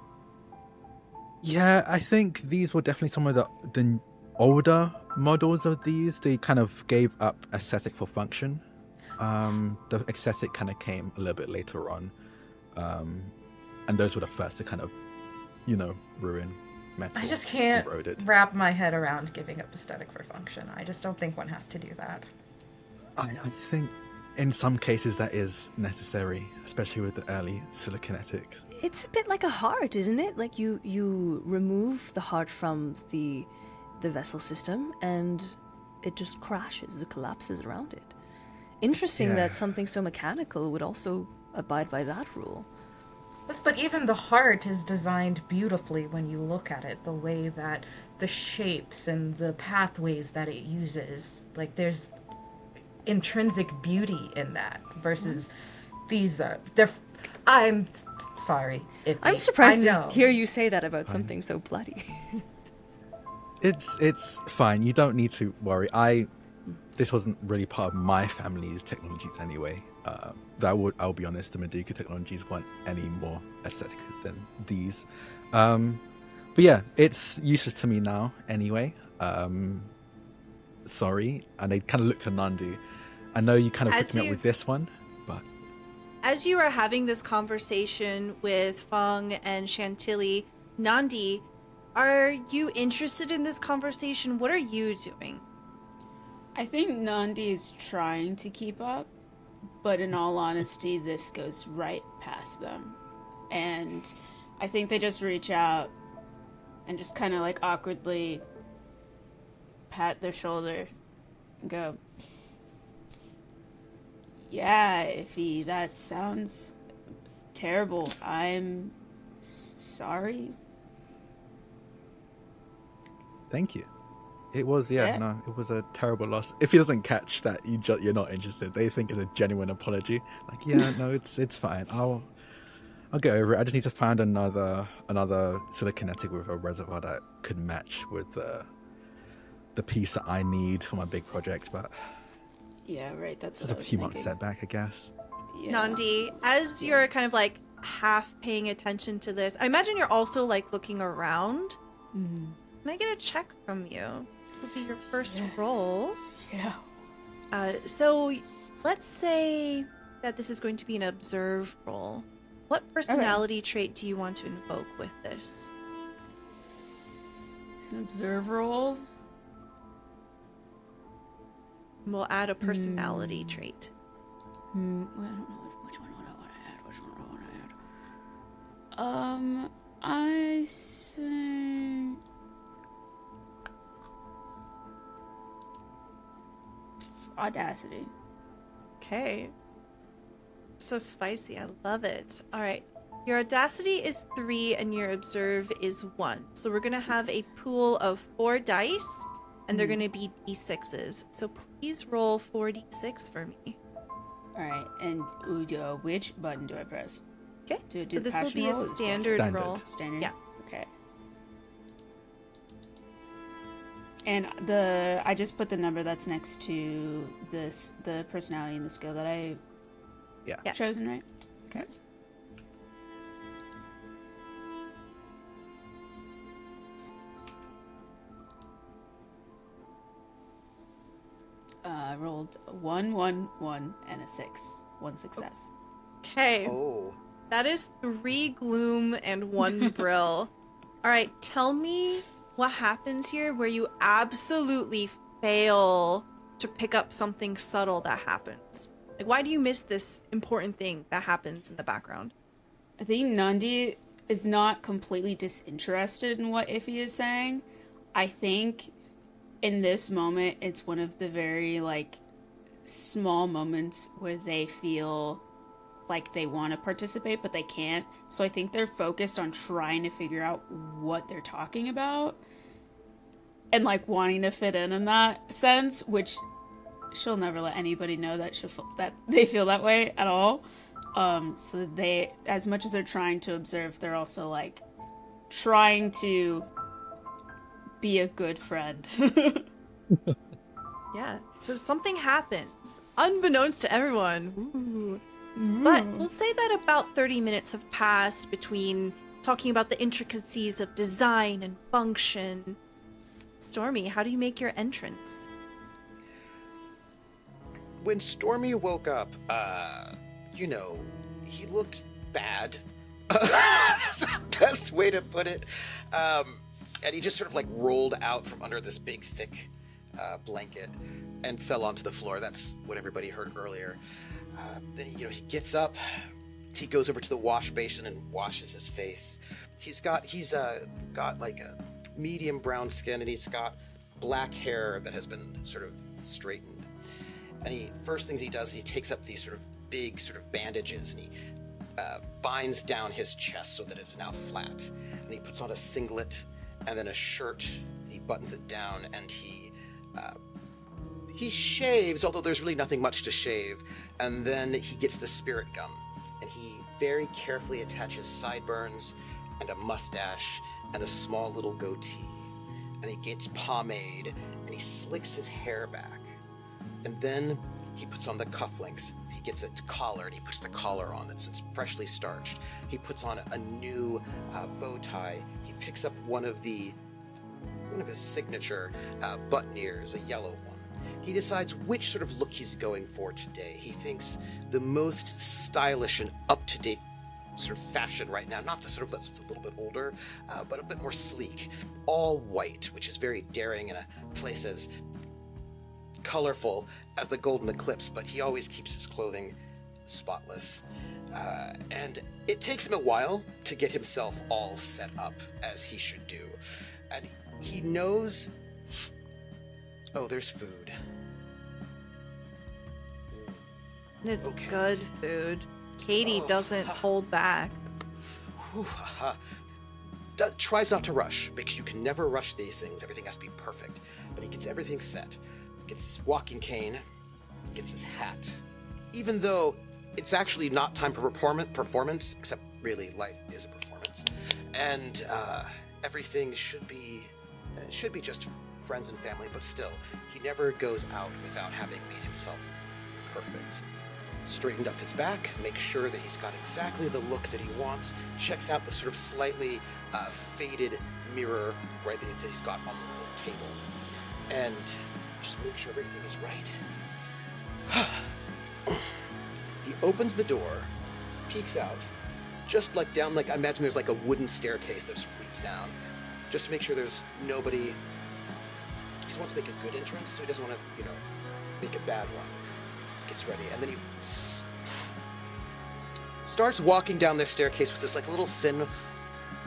Yeah, I think these were definitely some of the older models of these. They kind of gave up aesthetic for function. The aesthetic kind of came a little bit later on. And those were the first to kind of, ruin metal. I just can't erode it. wrap my head around giving up aesthetic for function. I just don't think one has to do that. I think in some cases that is necessary, especially with the early siliconetics. It's a bit like a heart, isn't it? Like you remove the heart from the vessel system and it just crashes, it collapses around it. Interesting that something so mechanical would also abide by that rule. Yes, but even the heart is designed beautifully when you look at it, the way that the shapes and the pathways that it uses, like there's intrinsic beauty in that versus these I'm sorry if I'm surprised I to know. hear you say that about something so bloody. It's fine. You don't need to worry. This wasn't really part of my family's technologies anyway. I'll be honest, the Meduca technologies weren't any more aesthetic than these. But yeah, it's useless to me now anyway. Sorry. And they kind of looked to Nandi. I know you kind of hooked me up with this one, but... As you are having this conversation with Feng and Chantilly, Nandi, are you interested in this conversation? What are you doing? I think Nandi is trying to keep up, but in all honesty, this goes right past them. And I think they just reach out and just kind of like awkwardly pat their shoulder and go, "Yeah, Iffy, that sounds terrible. I'm sorry." Thank you. It was, it was a terrible loss. If he doesn't catch that you're not interested, they think it's a genuine apology. Like, yeah, no, it's fine. I'll get over it. I just need to find another siliconetic with a reservoir that could match with the piece that I need for my big project. But yeah, right. That's just what a I was few months thinking. setback, I guess. Yeah. Nandi, as you're kind of like half paying attention to this, I imagine you're also like looking around. Can I get a check from you? This will be your first roll. Yeah. So let's say that this is going to be an observe roll. What personality trait do you want to invoke with this? It's an observe roll. We'll add a personality trait. Well, I don't know which one would I want to add. Which one would I want to add? I say... Audacity. Okay. So spicy. I love it. All right. Your audacity is 3 and your observe is 1. So we're going to have a pool of 4 dice, and they're going to be d6s. So please roll 4d6 for me. All right, and which button do I press? Okay. Do So this will passion be a roll or is this standard Standard. roll. Standard? Yeah. Okay. And I just put the number that's next to the personality and the skill that I Yeah. chosen, right? Okay. Rolled 1, 1, 1, and a 6. 1 success. Okay. Oh. That is 3 gloom and 1 brill. All right, tell me what happens here where you absolutely fail to pick up something subtle that happens. Like, why do you miss this important thing that happens in the background? I think Nandi is not completely disinterested in what Iffy is saying. I think in this moment, it's one of the very, like, small moments where they feel like they want to participate, but they can't. So I think they're focused on trying to figure out what they're talking about and, like, wanting to fit in that sense, which she'll never let anybody know that that they feel that way at all. So they, as much as they're trying to observe, they're also, like, trying to be a good friend. Yeah, so something happens, unbeknownst to everyone. Ooh. But we'll say that about 30 minutes have passed between talking about the intricacies of design and function. Stormy, how do you make your entrance? When Stormy woke up, he looked bad. That's the best way to put it. And he just sort of like rolled out from under this big, thick blanket and fell onto the floor. That's what everybody heard earlier. Then he gets up. He goes over to the wash basin and washes his face. He's got like a medium brown skin, and he's got black hair that has been sort of straightened. And first things he does, he takes up these sort of big sort of bandages, and he binds down his chest so that it's now flat. And he puts on a singlet and then a shirt. He buttons it down, and he shaves, although there's really nothing much to shave. And then he gets the spirit gum, and he very carefully attaches sideburns and a mustache and a small little goatee. And he gets pomade, and he slicks his hair back. And then he puts on the cufflinks. He gets a collar, and he puts the collar on that's freshly starched. He puts on a new bow tie. He picks up one of his signature button ears, a yellow one. He decides which sort of look he's going for today. He thinks the most stylish and up-to-date sort of fashion right now, not the sort of that's a little bit older, but a bit more sleek. All white, which is very daring in a place as colorful as the Golden Eclipse, but he always keeps his clothing spotless. And it takes him a while to get himself all set up as he should do. And he knows... Oh, there's food. And it's Okay. good food. Katie doesn't hold back. Tries not to rush, because you can never rush these things. Everything has to be perfect. But he gets everything set. Gets his walking cane, gets his hat. Even though it's actually not time for performance, except really life is a performance. And everything should be just friends and family, but still, he never goes out without having made himself perfect. Straightened up his back, makes sure that he's got exactly the look that he wants, checks out the sort of slightly faded mirror right that he's got on the little table, and just make sure everything is right. He opens the door, peeks out, just like down, like I imagine there's like a wooden staircase that leads down, just to make sure there's nobody. He just wants to make a good entrance, so he doesn't want to, make a bad one. Gets ready, and then he starts walking down their staircase with this like little thin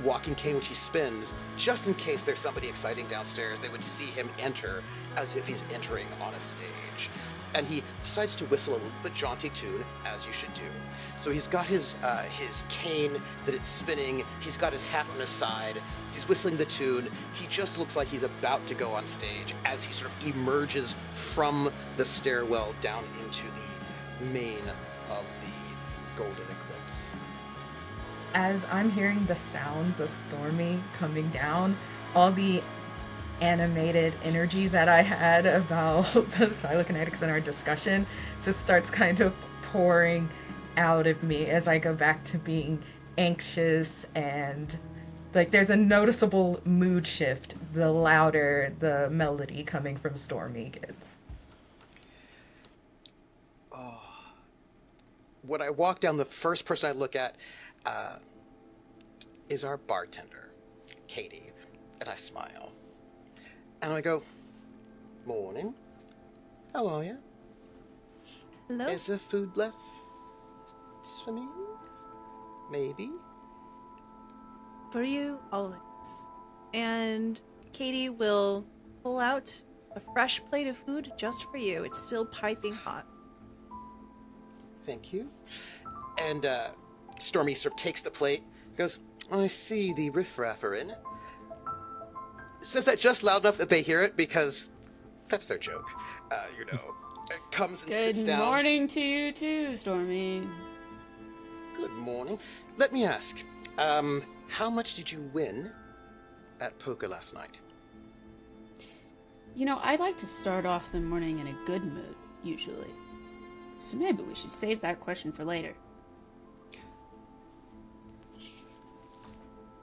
walking cane which he spins just in case there's somebody exciting downstairs. They would see him enter as if he's entering on a stage. and he decides to whistle a little bit jaunty tune, as you should do. So he's got his cane that it's spinning. He's got his hat on his side. He's whistling the tune. He just looks like he's about to go on stage as he sort of emerges from the stairwell down into the main of the Golden Eclipse. As I'm hearing the sounds of Stormy coming down, all the animated energy that I had about the psychokinetics in our discussion just starts kind of pouring out of me as I go back to being anxious, and like there's a noticeable mood shift the louder the melody coming from Stormy gets. When I walk down, the first person I look at is our bartender, Katie, and I smile. And I go, "Morning. How are you? Hello? Is there food left for me? Maybe?" For you, always. And Katie will pull out a fresh plate of food just for you. It's still piping hot. Thank you. And Stormy sort of takes the plate, goes, "I see the riffraff are in." Says that just loud enough that they hear it, because that's their joke. Comes and sits Good down. morning to you too, Stormy. Good morning. Let me ask, how much did you win at poker last night? You know, I like to start off the morning in a good mood, usually. So maybe we should save that question for later.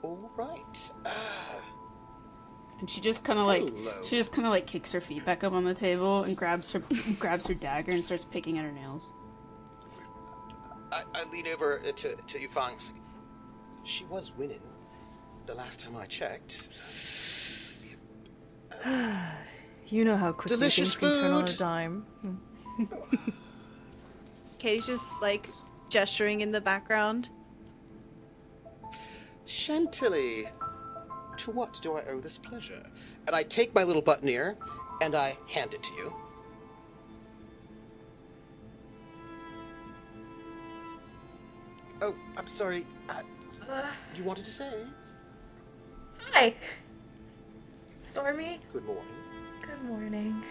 All right. And she just kind of like kicks her feet back up on the table and grabs her dagger and starts picking at her nails. I lean over to Yufang. It's like, she was winning the last time I checked. You know how quickly Delicious things can turn on a food. dime. Katie's just like gesturing in the background. Chantilly, to what do I owe this pleasure? And I take my little buttoneer and I hand it to you. Oh, I'm sorry. You wanted to say? Hi, Stormy. Good morning. Good morning.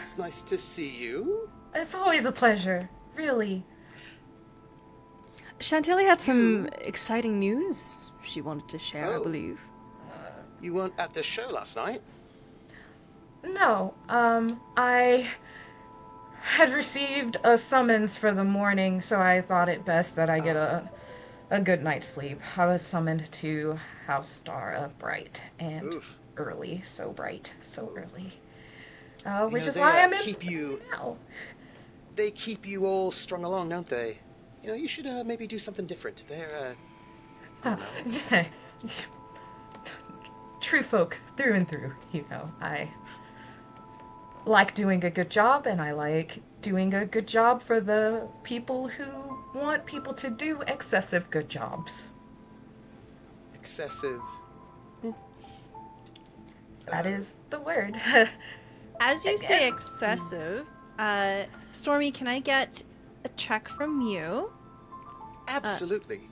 It's nice to see you. It's always a pleasure, really. Chantilly had some exciting news she wanted to share, I Oh. believe. You weren't at the show last night. No, I had received a summons for the morning, so I thought it best that I get a good night's sleep. I was summoned to House Star bright and Oof. early, so bright, so early. Which know, is they, why I'm in keep you- now. They keep you all strung along, don't they? You know, you should maybe do something different. They're, True folk through and through, you know. I like doing a good job, and I like doing a good job for the people who want people to do excessive good jobs. excessive. That is the word. As you say excessive, Stormy, can I get a check from you? Absolutely.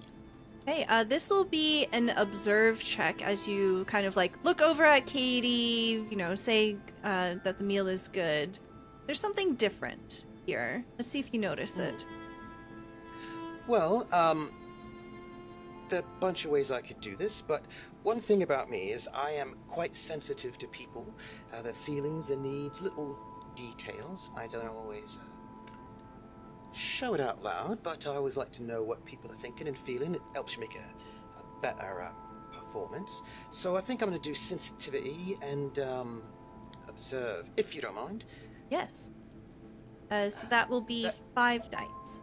Hey, this will be an observe check as you kind of like look over at Katie, you know, say that the meal is good. There's something different here. Let's see if you notice it. Well, there are a bunch of ways I could do this, but one thing about me is I am quite sensitive to people, their feelings, their needs, little details. I don't always show it out loud, but I always like to know what people are thinking and feeling. It helps you make a better performance. So I think I'm going to do sensitivity and observe, if you don't mind. Yes. So that will be 5 dice.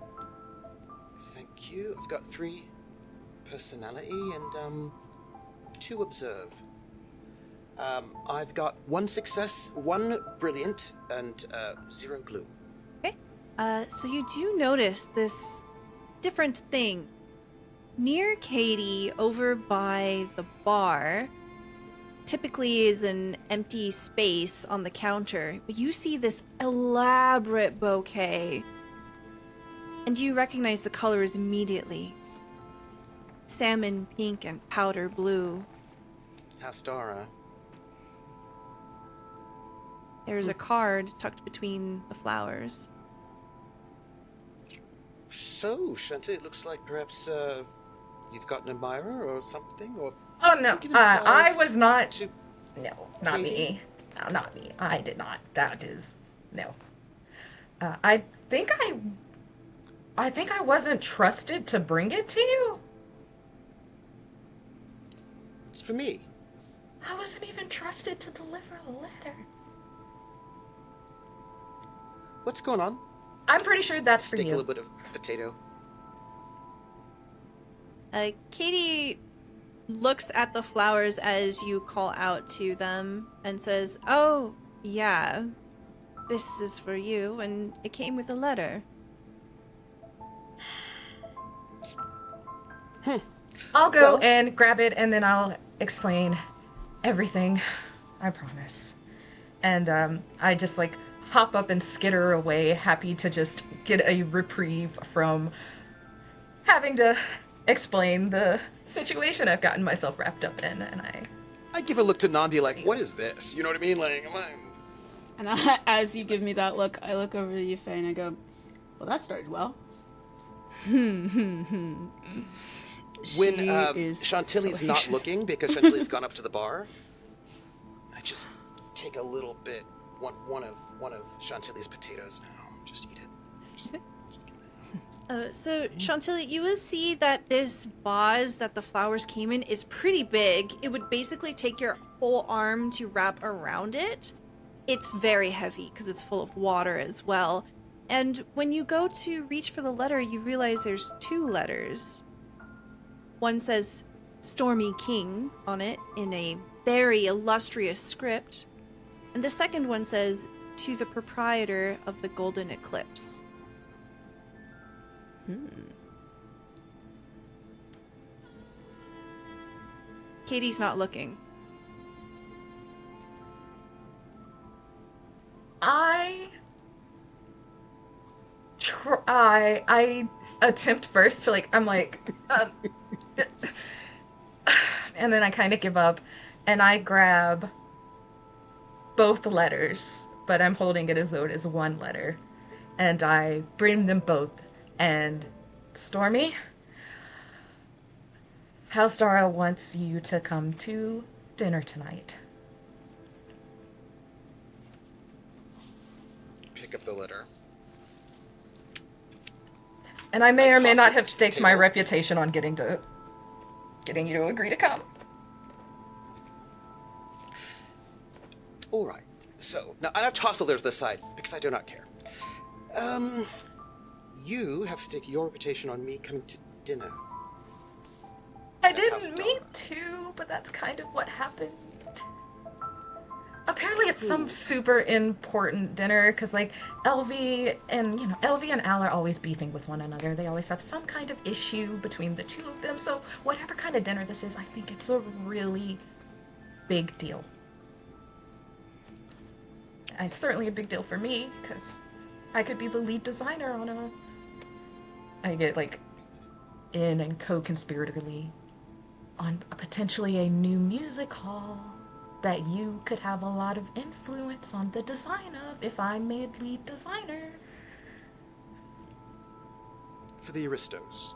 Thank you. I've got 3 personality and 2 observe. I've got 1 success, 1 brilliant, and 0 gloom. Okay. So you do notice this different thing. Near Katie, over by the bar, typically is an empty space on the counter, but you see this elaborate bouquet. And you recognize the colors immediately. Salmon pink and powder blue. Hastara. There's a card tucked between the flowers. So, Shante, it looks like perhaps you've got an admirer or something, or Oh no, giving I flowers was not. to No, not Katie? me. No, not me. I did not. That is no. I think I wasn't trusted to bring it to you. It's for me. I wasn't even trusted to deliver a letter. What's going on? I'm pretty sure that's for Stick a you. little bit of potato. Katie looks at the flowers as you call out to them and says, "Oh, yeah, this is for you, and it came with a letter." I'll go Well- and grab it, and then I'll explain everything. I promise. And I just like hop up and skitter away, happy to just get a reprieve from having to explain the situation I've gotten myself wrapped up in. And I give a look to Nandi like, what is this? You know what I mean? Like, am I... And as you give me that look, I look over to Yuffie and I go, well, that started well. When is Chantilly's not salacious. looking because Chantilly's gone up to the bar, I just take a little bit, one of Chantilly's potatoes now. Just eat it. So, Chantilly, you will see that this vase that the flowers came in is pretty big. It would basically take your whole arm to wrap around it. It's very heavy because it's full of water as well. And when you go to reach for the letter, you realize there's two letters. One says Stormy King on it in a very illustrious script. And the second one says, to the proprietor of the Golden Eclipse. Katie's not looking. I attempt first to like, I'm like, and then I kind of give up, and I grab both letters, but I'm holding it as though it is one letter, and I bring them both, and Stormy, Hastara wants you to come to dinner tonight. Pick up the letter. And I may I or may toss not it have to the staked my table. reputation on getting you to agree to come. All right. So now I've tossed the letter to the side because I do not care. You have staked your reputation on me coming to dinner. I The didn't house mean dog. to, but that's kind of what happened. Apparently it's some super important dinner, because like Elvie and Al are always beefing with one another. They always have some kind of issue between the two of them, so whatever kind of dinner this is, I think it's a really big deal. It's certainly a big deal for me, because I could be the lead designer on I get like in and co-conspiratorly on potentially a new music hall that you could have a lot of influence on the design of if I'm made lead designer. For the aristos.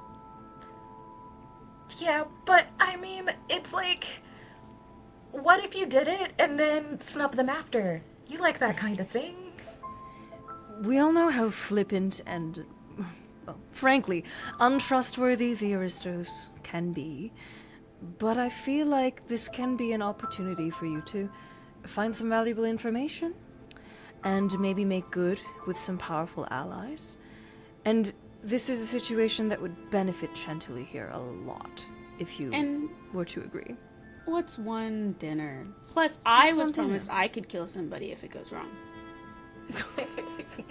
Yeah, but I mean, it's like, what if you did it and then snub them after? You like that kind of thing? We all know how flippant and, well, frankly, untrustworthy the aristos can be. But I feel like this can be an opportunity for you to find some valuable information and maybe make good with some powerful allies. And this is a situation that would benefit Chantilly here a lot, if you And were to agree. what's one dinner? Plus, I What's was one dinner? promised I could kill somebody if it goes wrong.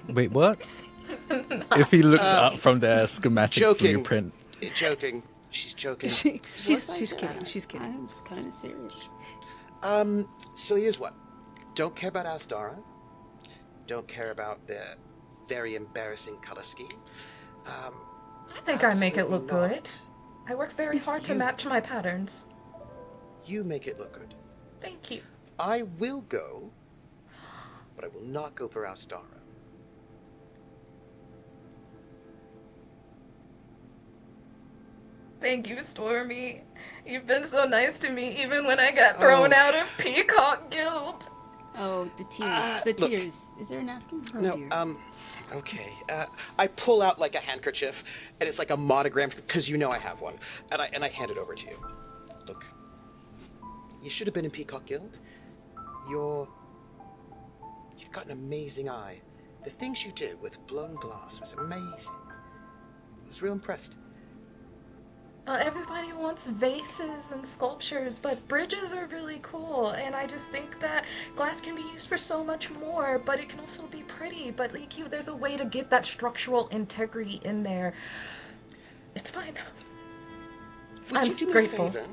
Wait, what? If he looks up from their schematic Joking. blueprint, Joking. She's joking. She's Was I kidding. that? She's kidding. I was kind of serious. So here's what. Don't care about Asdara. Don't care about their very embarrassing color scheme. I think I make it Absolutely look not. good. I work very hard to You- match my patterns. You make it look good. Thank you. I will go, but I will not go for Asdara. Thank you, Stormy. You've been so nice to me even when I got thrown out of Peacock Guild. Oh, the tears. The look. tears. Is there a napkin? Oh, No, dear. okay. I pull out like a handkerchief, and it's like a monogram, because you know I have one, and I hand it over to you. Look, you should have been in Peacock Guild. You've got an amazing eye. The things you did with blown glass was amazing. I was real impressed. Everybody wants vases and sculptures, but bridges are really cool, and I just think that glass can be used for so much more, but it can also be pretty, but like there's a way to get that structural integrity in there. It's fine. Would I'm you do me grateful. a favor?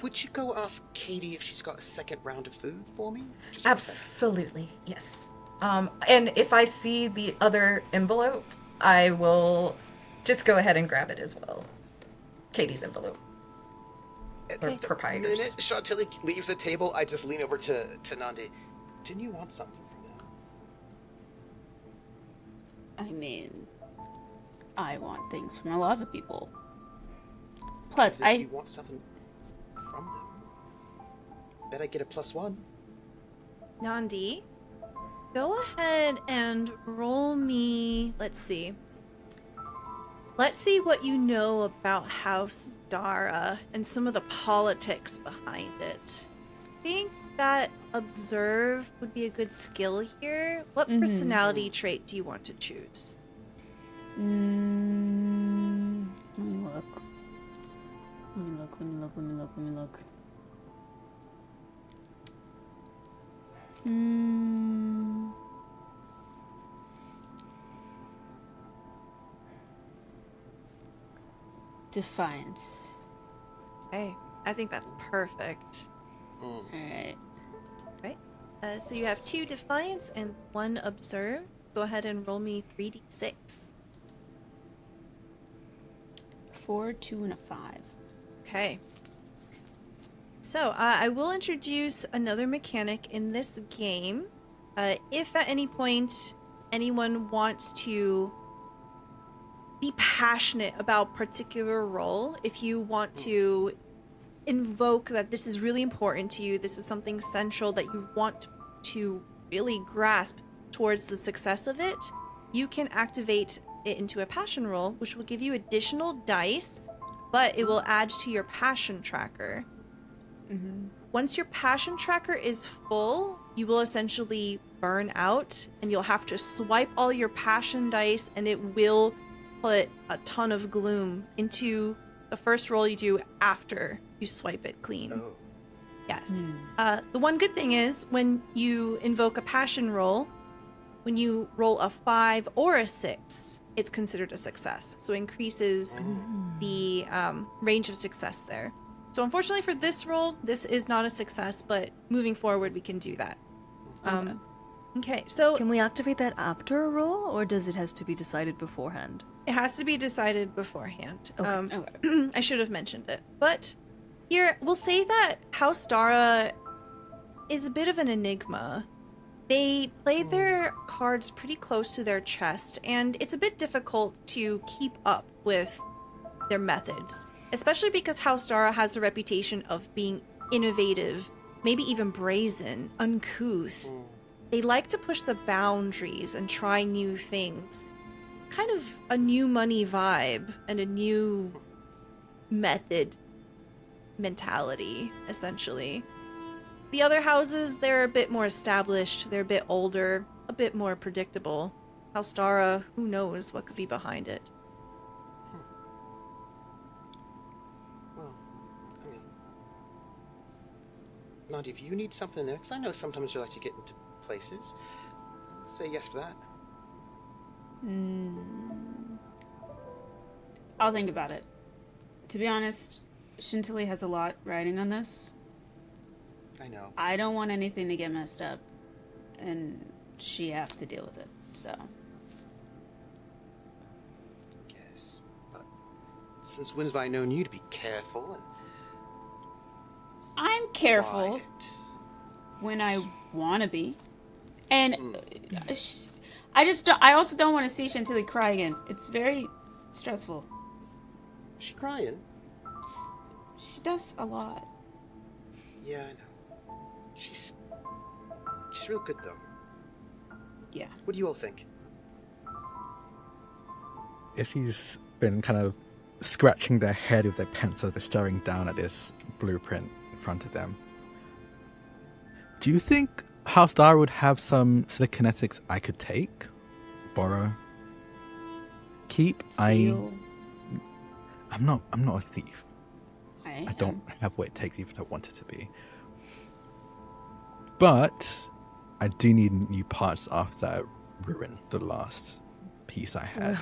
Would you go ask Katie if she's got a second round of food for me? Just for a second. Absolutely, yes. And if I see the other envelope, I will just go ahead and grab it as well. Katie's envelope. Or The papyrus. minute Chantilly leaves the table, I just lean over to Nandi. Didn't you want something from them? I mean, I want things from a lot of people. Plus, So if you want something from them, bet I get a +1. Nandi, go ahead and roll me. Let's see. Let's see what you know about House Dara and some of the politics behind it. I think that observe would be a good skill here. What personality trait do you want to choose? let me look. Let me look. Defiance. Okay, I think that's perfect. Alright. Right. So you have 2 defiance and 1 observe. Go ahead and roll me 3d6. 4, 2, and a 5. Okay. So I will introduce another mechanic in this game. If at any point anyone wants to be passionate about particular role, if you want to invoke that this is really important to you, this is something central that you want to really grasp towards the success of it, you can activate it into a passion roll, which will give you additional dice, but it will add to your passion tracker. Once your passion tracker is full, you will essentially burn out, and you'll have to swipe all your passion dice, and it will put a ton of gloom into the first roll you do after you swipe it clean. Oh. Yes. The one good thing is when you invoke a passion roll, when you roll a 5 or a 6, it's considered a success. So it increases the range of success there. So unfortunately for this roll, this is not a success, but moving forward, we can do that. Okay, so Can we activate that after a roll, or does it have to be decided beforehand? it has to be decided beforehand. Okay. I should have mentioned it. But here, we'll say that House Dara is a bit of an enigma. They play their cards pretty close to their chest, and it's a bit difficult to keep up with their methods, especially because House Dara has a reputation of being innovative, maybe even brazen, uncouth. They like to push the boundaries and try new things. Kind of a new money vibe and a new method mentality, essentially. The other houses, they're a bit more established, they're a bit older, a bit more predictable. House Dara, who knows what could be behind it. Well, I mean, Nandi, if you need something in there, because I know sometimes you like to get into places, say yes for that. I'll think about it. To be honest, Chantilly has a lot riding on this. I know. I don't want anything to get messed up, and she have to deal with it. So Yes, but since when have I known you to be careful and I'm careful quiet? when I want to be, and I just don't, I also don't want to see Chantilly cry again. It's very stressful. Is she crying? She does a lot. Yeah, I know. She's real good though. Yeah. What do you all think? If he's been kind of scratching their head with their pencils, they're staring down at this blueprint in front of them. Do you think House Dara would have some telekinetics I could take, borrow, keep? Steal. I'm not a thief. I don't have what it takes even if I wanted to be. But I do need new parts after that ruin the last piece I had. Well,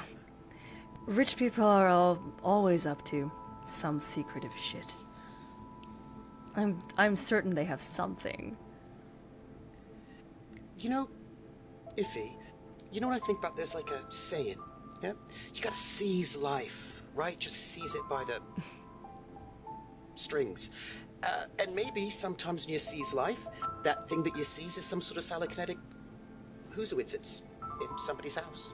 rich people are always up to some secretive shit. I'm certain they have something. You know, Iffy, you know what I think about? There's like a saying, yeah? You gotta seize life, right? Just seize it by the strings. And maybe sometimes when you seize life, that thing that you seize is some sort of telekinetic who's-a-wits-its in somebody's house.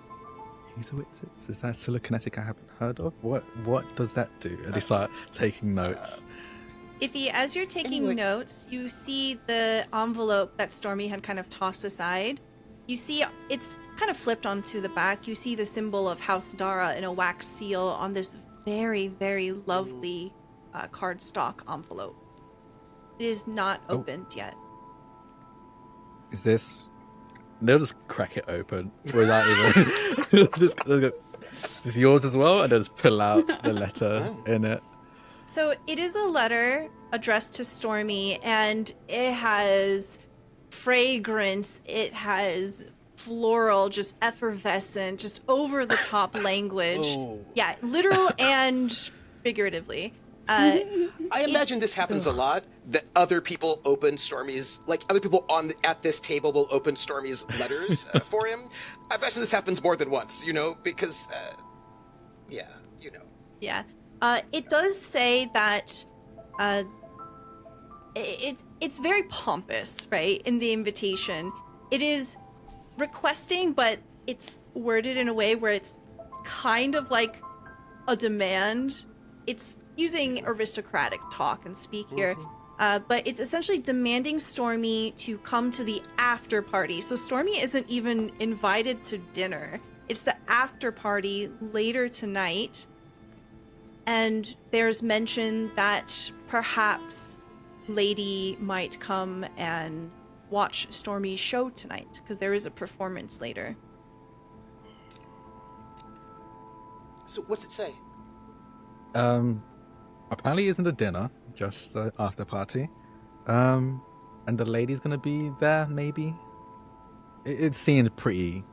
Who's-a-wits-its? Is that telekinetic I haven't heard of? What does that do? And they start taking notes. Iffy, as you're taking Anyway. notes, you see the envelope that Stormy had kind of tossed aside. You see it's kind of flipped onto the back. You see the symbol of House Dara in a wax seal on this very, very lovely cardstock envelope. It is not opened yet. Is this... They'll just crack it open without even... This is yours as well? And they'll just pull out the letter in it. So it is a letter addressed to Stormy, and it has fragrance, it has floral, just effervescent, just over the top language. Oh. Yeah, literal and figuratively. I imagine this happens a lot, that other people open Stormy's, like other people at this table will open Stormy's letters for him. I imagine this happens more than once, you know, because, yeah, you know. Yeah. It does say that it's very pompous, right, in the invitation. It is requesting, but it's worded in a way where it's kind of like a demand. It's using aristocratic talk and speak here, but it's essentially demanding Stormy to come to the after party. So Stormy isn't even invited to dinner. It's the after party later tonight. And there's mention that perhaps Lady might come and watch Stormy's show tonight, because there is a performance later. So what's it say? Apparently isn't a dinner, just the after party. And the lady's gonna be there, maybe? It seemed pretty...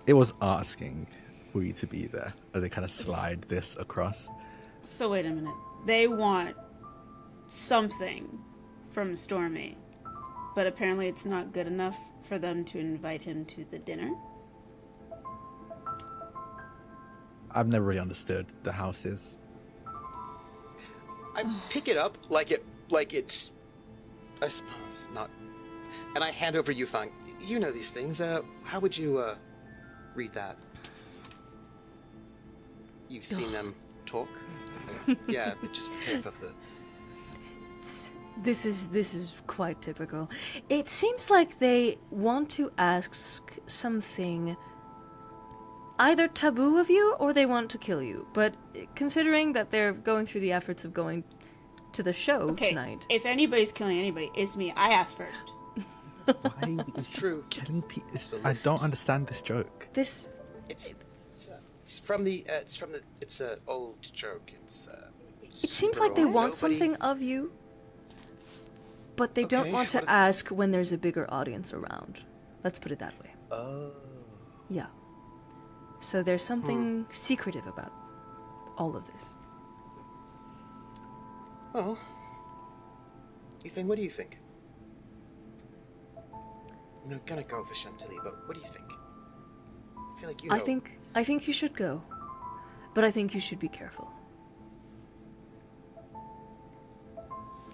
It was asking for you to be there, as they kind of slide this across. So wait a minute. They want something from Stormy, but apparently it's not good enough for them to invite him to the dinner. I've never really understood the houses. I pick it up like it's, I suppose, not. And I hand over Yufang. You know these things. How would you, read that? You've seen them talk? Yeah, but just be careful of the... This is quite typical. It seems like they want to ask something either taboo of you or they want to kill you. But considering that they're going through the efforts of going to the show tonight. If anybody's killing anybody, it's me. I asked first. Why It's true. killing people? It's a I list. don't understand this joke. This It's from the, it's an old joke. it seems like they want Nobody- something of you, but they don't Okay, want to what- ask when there's a bigger audience around. Let's put it that way. Oh. Yeah. So there's something secretive about all of this. Well, what do you think? I'm gonna go for Chantilly, but what do you think? I feel like you know. I think you should go. But I think you should be careful.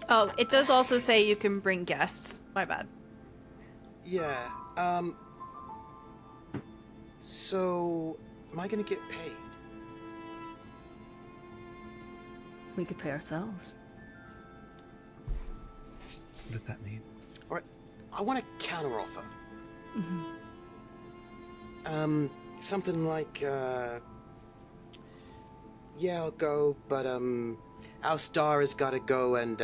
Oh, it does also say you can bring guests. My bad. Yeah, so, am I gonna get paid? We could pay ourselves. What did that mean? Alright, I want a counteroffer. Something like, yeah, I'll go, but, our star has gotta go and,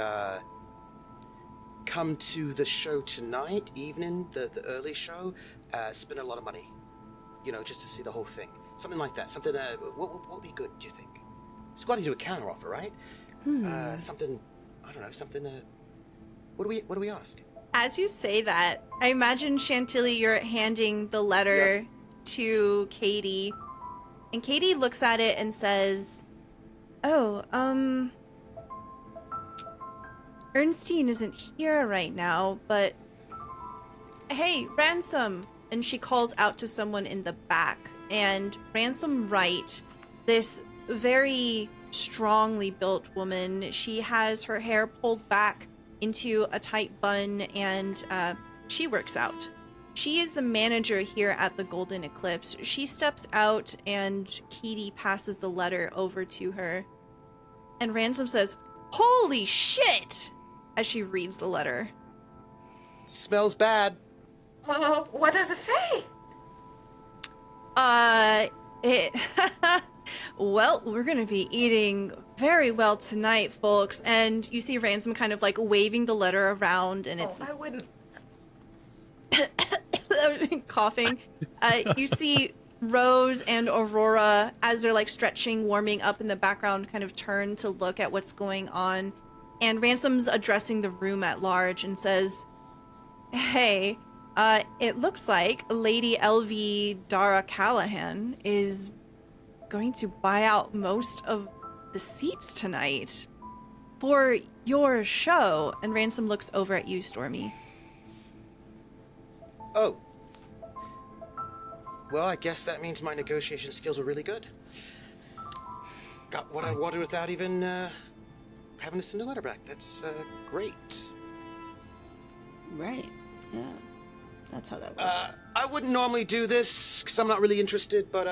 come to the show tonight, evening, the early show, spend a lot of money, just to see the whole thing. Something like that. Something, what would be good, do you think? It's got to do a counteroffer, right? Something, I don't know, something, what do we ask? As you say that, I imagine, Chantilly, you're handing the letter to Katie, and Katie looks at it and says, "Oh, Ernstine isn't here right now, but hey, Ransom!" And she calls out to someone in the back, and Ransom Wright, this very strongly built woman, she has her hair pulled back into a tight bun, and she works out. She is the manager here at the Golden Eclipse. She steps out, and Katie passes the letter over to her. And Ransom says, "Holy shit!" as she reads the letter. Smells bad. What does it say? Well, we're gonna be eating very well tonight, folks. And you see Ransom kind of like waving the letter around, and it's I wouldn't. coughing. You see Rose and Aurora, as they're like stretching, warming up in the background, kind of turn to look at what's going on. And Ransom's addressing the room at large and says, "Hey, it looks like Lady Elvie Dara Callahan is going to buy out most of the seats tonight for your show." And Ransom looks over at you, Stormy. Oh. Well, I guess that means my negotiation skills are really good. Got what I wanted without even, having to send a letter back. That's, great. Right. Yeah. That's how that works. I wouldn't normally do this, because I'm not really interested, but,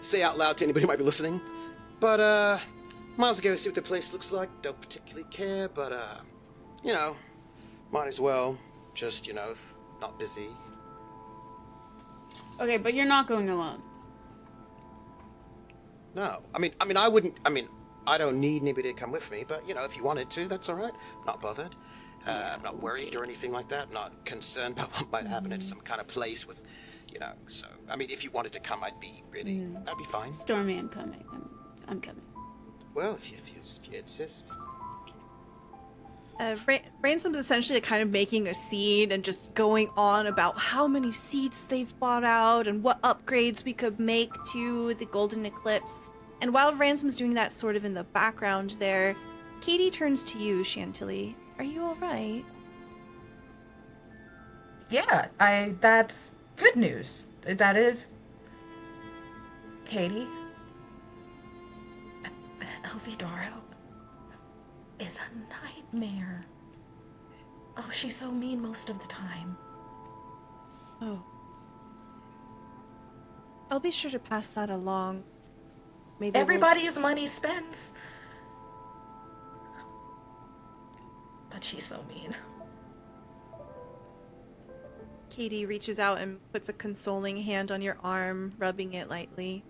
say out loud to anybody who might be listening. But, might as well go see what the place looks like. Don't particularly care, but, might as well. Just, if not busy. Okay, but you're not going alone. No. I wouldn't, I don't need anybody to come with me, but, if you wanted to, that's all right. I'm not bothered. I'm not worried or anything like that. I'm not concerned about what might happen at some kind of place with, so, if you wanted to come, that'd be fine. Stormy, I'm coming. I'm coming. Well, if you insist. Ransom's essentially kind of making a scene and just going on about how many seats they've bought out and what upgrades we could make to the Golden Eclipse. And while Ransom's doing that sort of in the background there, Katie turns to you, Chantilly. Are you all right? Yeah, that's good news. That is. Katie. Elvidaro is a nightmare. Oh, she's so mean most of the time. Oh. I'll be sure to pass that along. Maybe Everybody's money spends. But she's so mean. Katie reaches out and puts a consoling hand on your arm, rubbing it lightly.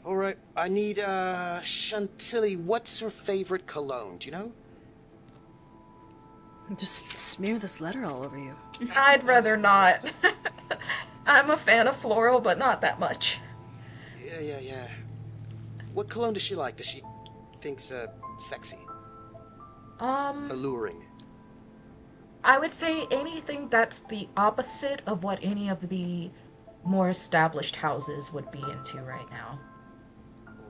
All right, I need, Chantilly, what's her favorite cologne, do you know? Just smear this letter all over you. I'd rather not. I'm a fan of floral, but not that much. Yeah. What cologne does she like? Does she think's, sexy? Alluring? I would say anything that's the opposite of what any of the more established houses would be into right now.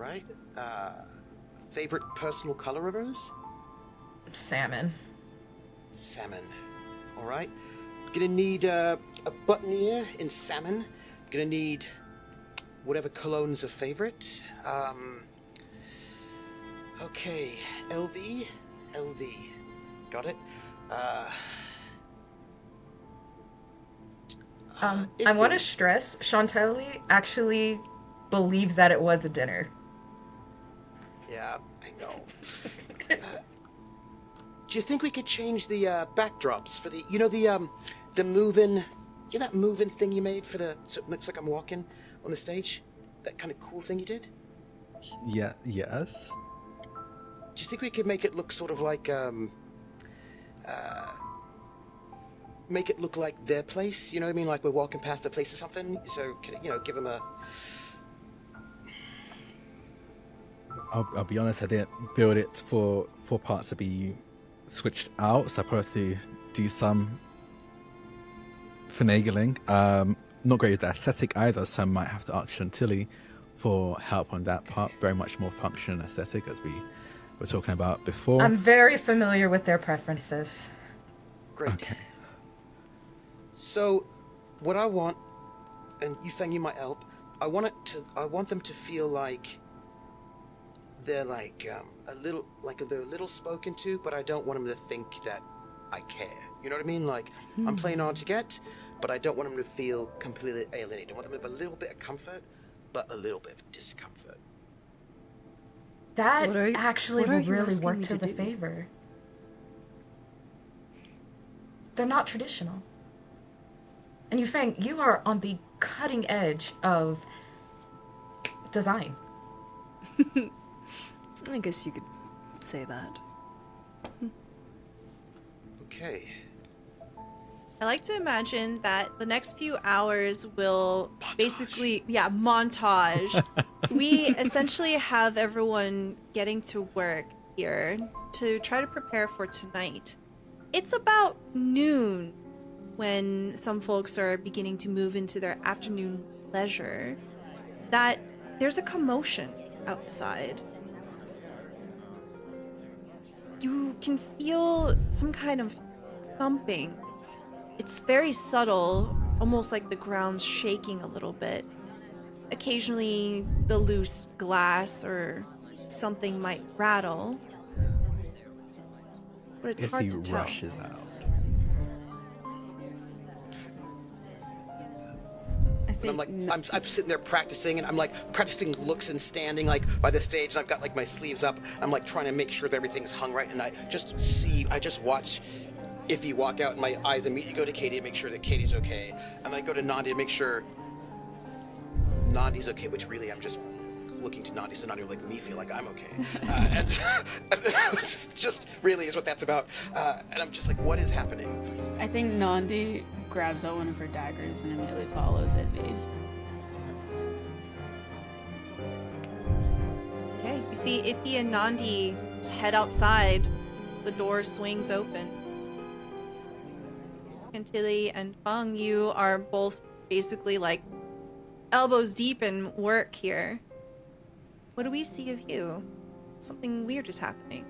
right. Favorite personal color of hers? Salmon. Salmon. All right. Gonna need a buttoneer in salmon. Gonna need whatever cologne's a favorite. Okay, LV. Got it. I want to stress, Chantelli actually believes that it was a dinner. Yeah, I know. Do you think we could change the backdrops for the, the moving, that moving thing you made for so it looks like I'm walking on the stage? That kind of cool thing you did? Yeah. Yes. Do you think we could make it look sort of like, make it look like their place? You know what I mean? Like we're walking past their place or something? So, give them a... I'll be honest. I didn't build it for parts to be switched out. So I probably have to do some finagling. Not great with the aesthetic either. So I might have to ask Chantilly for help on that part. Very much more function and aesthetic, as we were talking about before. I'm very familiar with their preferences. Great. Okay. So, what I want, and you might help, I want them to feel like they're like they're a little spoken to, but I don't want them to think that I care. You know what I mean? Like, I'm playing hard to get, but I don't want them to feel completely alienated. I want them to have a little bit of comfort, but a little bit of discomfort. That What are actually you will really asking work me to to the do? favor. They're not traditional. And Yufeng, you are on the cutting edge of design. I guess you could say that. Okay. I like to imagine that the next few hours will basically, montage. We essentially have everyone getting to work here to try to prepare for tonight. It's about noon when some folks are beginning to move into their afternoon leisure, that there's a commotion outside. You can feel some kind of thumping. It's very subtle, almost like the ground's shaking a little bit. Occasionally, the loose glass or something might rattle, but it's If hard he to tell. rushes out. And I'm like, I'm sitting there practicing, and I'm like practicing looks and standing like by the stage, and I've got like my sleeves up. I'm like trying to make sure that everything's hung right, and I just watch Iffy walk out, and my eyes immediately go to Katie to make sure that Katie's okay, and then I go to Nandi to make sure Nandi's okay, which really I'm just looking to Nandi so Nandi will make me feel like I'm okay, and just really is what that's about, and I'm just like, what is happening? I think Nandi grabs out one of her daggers and immediately follows Ivy. Okay, you see Iffy and Nandi just head outside. The door swings open. Chantilly and Fung, you are both basically like elbows deep in work here. What do we see of you? Something weird is happening.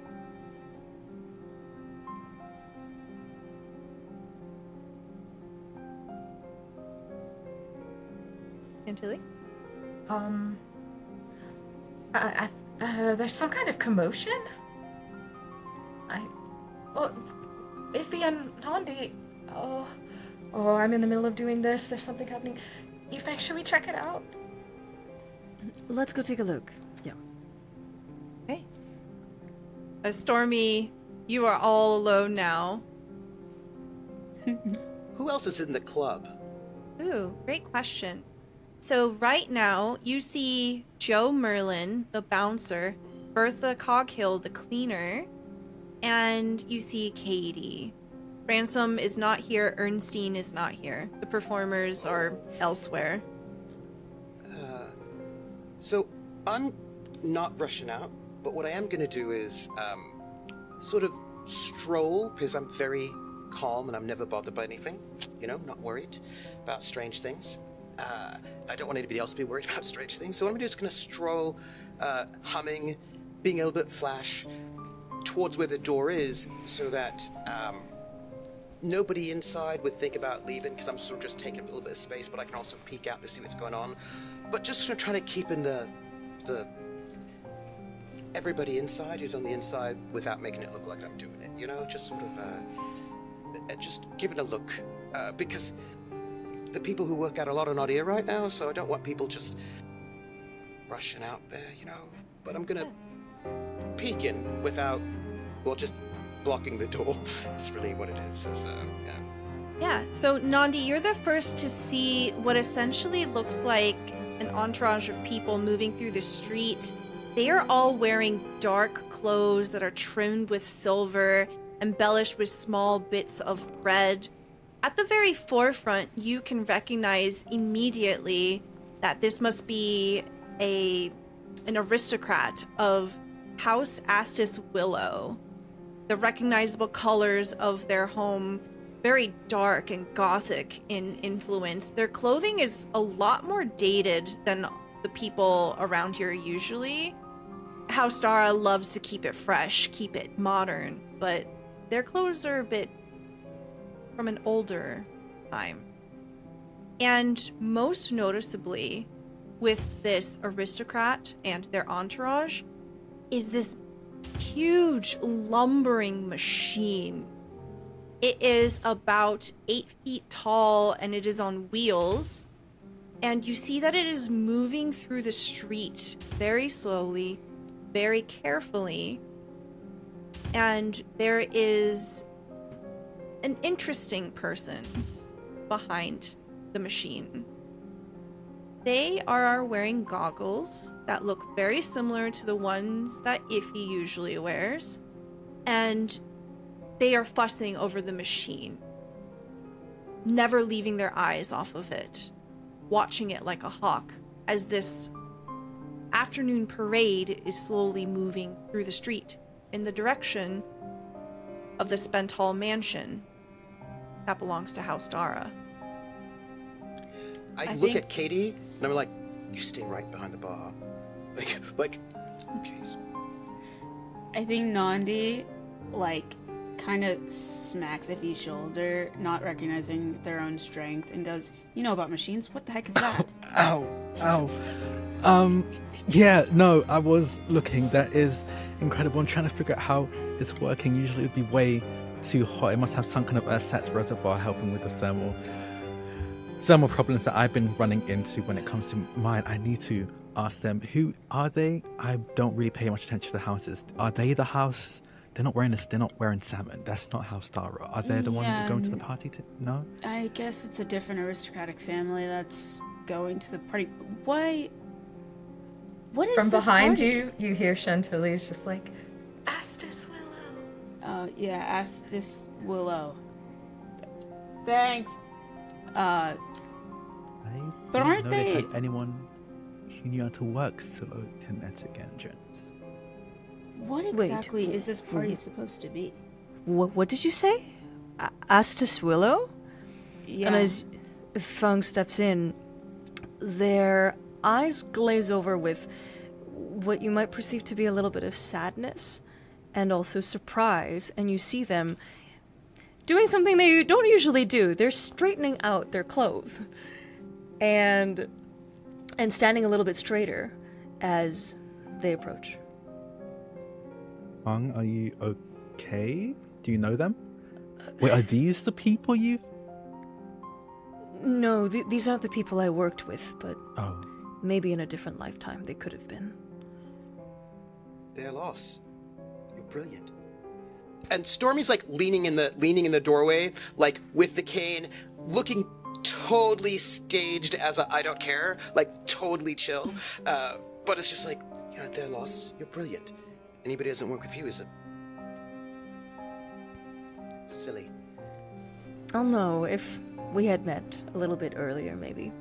Chantilly? There's some kind of commotion? Iffy and Nandi, I'm in the middle of doing this, there's something happening. Yufeng, should we check it out? Let's go take a look. Yeah. Okay. Stormy, you are all alone now. Who else is in the club? Ooh, great question. So right now, you see Joe Merlin, the bouncer, Bertha Coghill, the cleaner, and you see Katie. Ransom is not here, Ernstine is not here. The performers are elsewhere. So I'm not rushing out, but what I am going to do is sort of stroll, because I'm very calm and I'm never bothered by anything, not worried about strange things. I don't want anybody else to be worried about strange things. So what I'm gonna do is kind of stroll, humming, being a little bit flash towards where the door is, so that nobody inside would think about leaving, because I'm sort of just taking up a little bit of space, but I can also peek out to see what's going on. But just sort of trying to keep in the everybody inside who's on the inside without making it look like I'm doing it, you know? Just sort of just giving a look, because the people who work out a lot are not here right now, so I don't want people just rushing out there, you know? But I'm gonna peek in without, well, just blocking the door. It's really what it is. So, yeah. Yeah, so Nandi, you're the first to see what essentially looks like an entourage of people moving through the street. They are all wearing dark clothes that are trimmed with silver, embellished with small bits of red. At the very forefront, you can recognize immediately that this must be an aristocrat of House Astis Willow. The recognizable colors of their home, very dark and gothic in influence. Their clothing is a lot more dated than the people around here usually. House Dara loves to keep it fresh, keep it modern, but their clothes are a bit from an older time. And most noticeably, with this aristocrat and their entourage, is this huge lumbering machine. It is about 8 feet tall and it is on wheels. And you see that it is moving through the street very slowly, very carefully. And there is an interesting person behind the machine. They are wearing goggles that look very similar to the ones that Iffy usually wears, and they are fussing over the machine, never leaving their eyes off of it, watching it like a hawk as this afternoon parade is slowly moving through the street in the direction of the Spenthall mansion that belongs to House Dara. I look at Katie and I'm like, you stay right behind the bar. Like, okay. I think Nandi, kind of smacks Iffy's shoulder, not recognizing their own strength, and goes, "You know about machines? What the heck is that?" Ow. Yeah, no, I was looking. That is incredible. I'm trying to figure out how it's working. Usually it would be way too hot. It must have some kind of ersatz reservoir helping with the thermal problems that I've been running into when it comes to mine. I need to ask them, who are they? I don't really pay much attention to the houses. Are they the house? They're not wearing salmon. That's not House Dara. Are they the one going to the party? No? I guess it's a different aristocratic family that's going to the party. What is From this behind party? you hear Chantilly's just like, Astis Willow. Yeah, Astis Willow. Thanks. But aren't they had anyone who knew how to work kinetic engines? What exactly is this party supposed to be? What did you say? Astis Willow? Yeah. And as Fung steps in, their eyes glaze over with what you might perceive to be a little bit of sadness and also surprise, and you see them doing something they don't usually do. They're straightening out their clothes and standing a little bit straighter as they approach. Fung, are you okay? Do you know them? Wait, are these the people you... No, these aren't the people I worked with, but Oh. maybe in a different lifetime they could have been. They're lost. You're brilliant. And Stormy's like leaning in the doorway, like with the cane, looking totally staged as a I don't care, like totally chill. But it's just like, you know, they're lost. You're brilliant. Anybody who doesn't work with you is silly. I'll know if we had met a little bit earlier, maybe.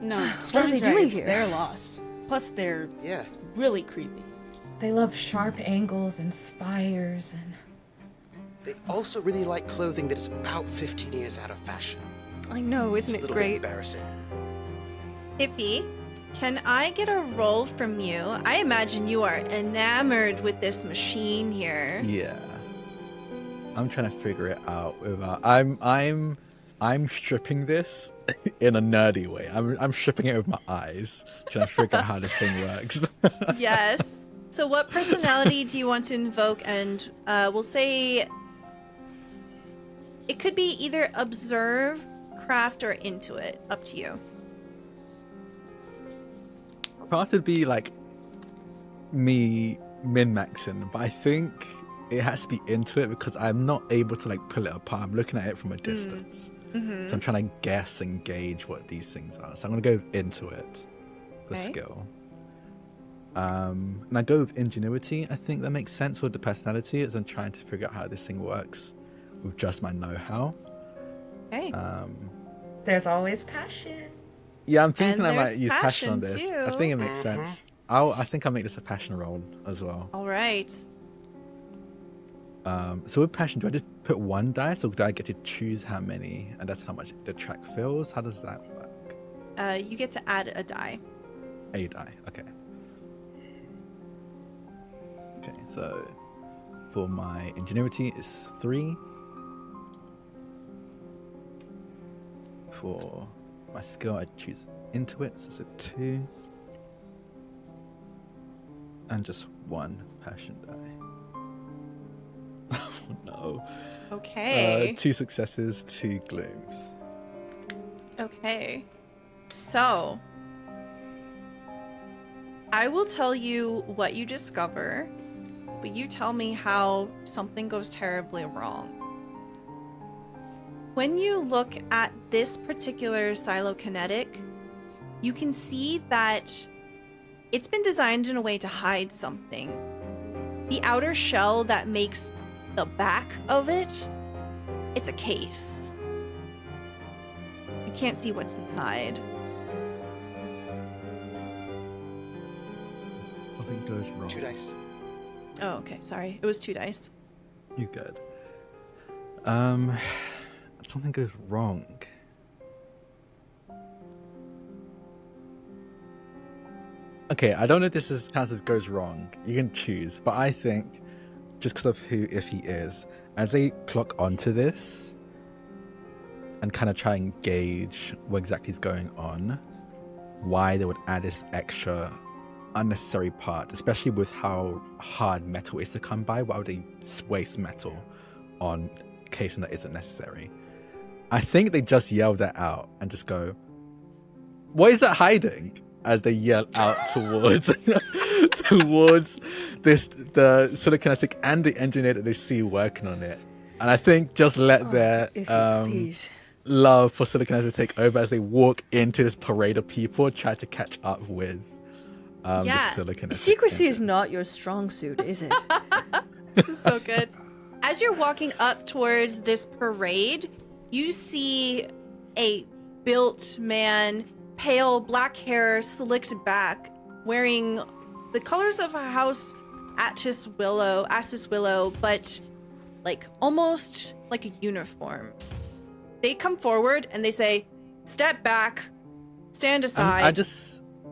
No, What are Stormy's they right. doing It's here? their loss. Plus, they're Yeah. really creepy. They love sharp angles and spires and... They also really like clothing that is about 15 years out of fashion. I know, It's isn't a it little bit great? embarrassing. Iffy, can I get a roll from you? I imagine you are enamored with this machine here. Yeah. I'm trying to figure it out without I'm stripping this in a nerdy way. I'm stripping it with my eyes, trying to figure out how this thing works. Yes. So what personality do you want to invoke? And we'll say it could be either observe, craft, or intuit. Up to you. Craft would be like me min-maxing, but I think it has to be into it because I'm not able to like pull it apart. I'm looking at it from a distance. So I'm trying to guess and gauge what these things are. So I'm going to go into it, the Okay. skill. And I go with ingenuity. I think that makes sense with the personality as I'm trying to figure out how this thing works with just my know-how. Okay. There's always passion. Yeah, I'm thinking And I might there's use passion on passion, this. too. I think it makes sense. I think I'll make this a passion roll as well. All right. So with passion, do I just put one dice or do I get to choose how many? And that's how much the track fills? How does that work? You get to add a die. A die, okay. Okay, so for my ingenuity is 3. For my skill, I choose intuit, so it's a 2. And just 1 passion die. Oh no. Okay. 2 successes, 2 glooms. Okay. So, I will tell you what you discover, but you tell me how something goes terribly wrong. When you look at this particular silokinetic, you can see that it's been designed in a way to hide something. The outer shell that makes the back of it, it's a case. You can't see what's inside. Nothing goes wrong. 2 dice. Oh, okay. Sorry. It was 2 dice. You good. Something goes wrong. Okay, I don't know if this is counts as goes wrong. You can choose, but I think just because of who Iffy is, as they clock onto this and kind of try and gauge what exactly is going on, why they would add this extra unnecessary part, especially with how hard metal is to come by. Why would they waste metal on casing that isn't necessary? I think they just yell that out and just go, "What is that hiding?" As they yell out towards towards the silokinetic and the engineer that they see working on it. And I think just let their Please. love for silokinetic take over as they walk into this parade of people, try to catch up with Yeah. the silokinetic. Secrecy is engine. not your strong suit, is it? This is so good. As you're walking up towards this parade, you see a built man, pale black hair, slicked back, wearing the colors of a house Astis Willow, but like almost like a uniform. They come forward and they say, "Step back, stand aside."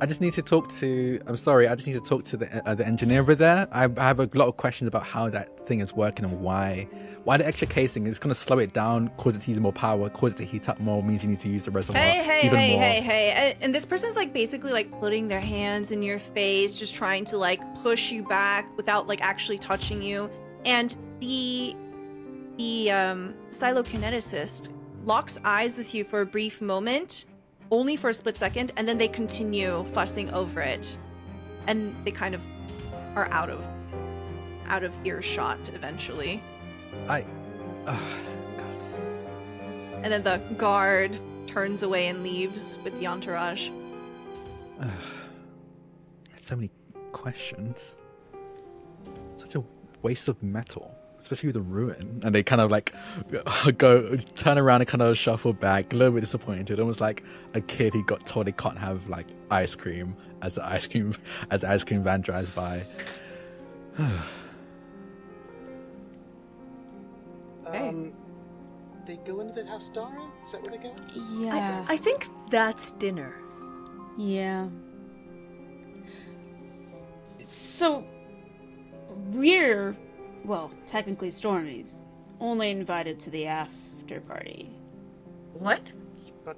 I just need to talk to. I'm sorry. I just need to talk to the engineer over there. I have a lot of questions about how that thing is working and why the extra casing is going to slow it down, cause it to use more power, cause it to heat up more, means you need to use the reservoir even more. Hey. And this person's like basically like putting their hands in your face, just trying to like push you back without like actually touching you. And the silokineticist locks eyes with you for a brief moment, only for a split second, and then they continue fussing over it. And they kind of are out of earshot eventually. God. And then the guard turns away and leaves with the entourage. So many questions. Such a waste of metal, especially with the ruin. And they kind of like turn around and kind of shuffle back, a little bit disappointed, almost like a kid who got told they can't have like ice cream as the ice cream van drives by. they go into the house Dara? Is that where they go? Yeah. I think that's dinner. Yeah. So, we're, well, technically Stormy's, only invited to the after party. What? But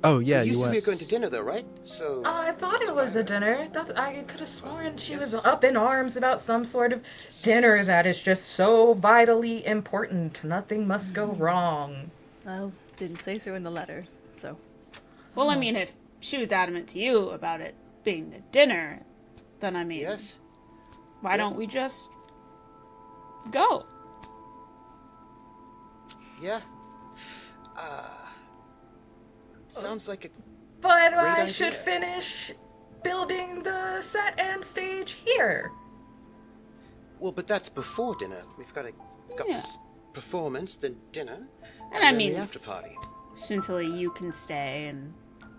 Oh yeah, you you said were. we were going to dinner, though, right? So. I thought that's it was why a dinner. I could have sworn she was yes. up in arms about some sort of dinner that is just so vitally important. Nothing must go wrong. Well, didn't say so in the letter, so. Well, I mean, if she was adamant to you about it being a dinner, then I mean, Yes. why don't we just go? Yeah. Sounds like a. But Great I idea. should finish building the set and stage here. Well, but that's before dinner. We've got Yeah. this performance, then dinner, And I then mean- the after party. Until you can stay and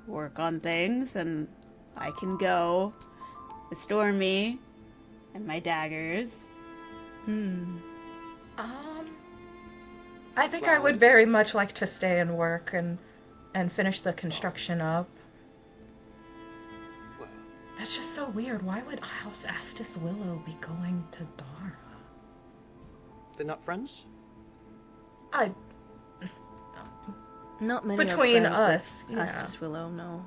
work on things, and I can go with Stormy and my daggers. I think I would Flowers. very much like to stay and work and finish the construction up. Well, That's just so weird. Why would House Astis Willow be going to Dara? they're not friends. I Not many Between are friends us, with yeah. Astis Willow, no.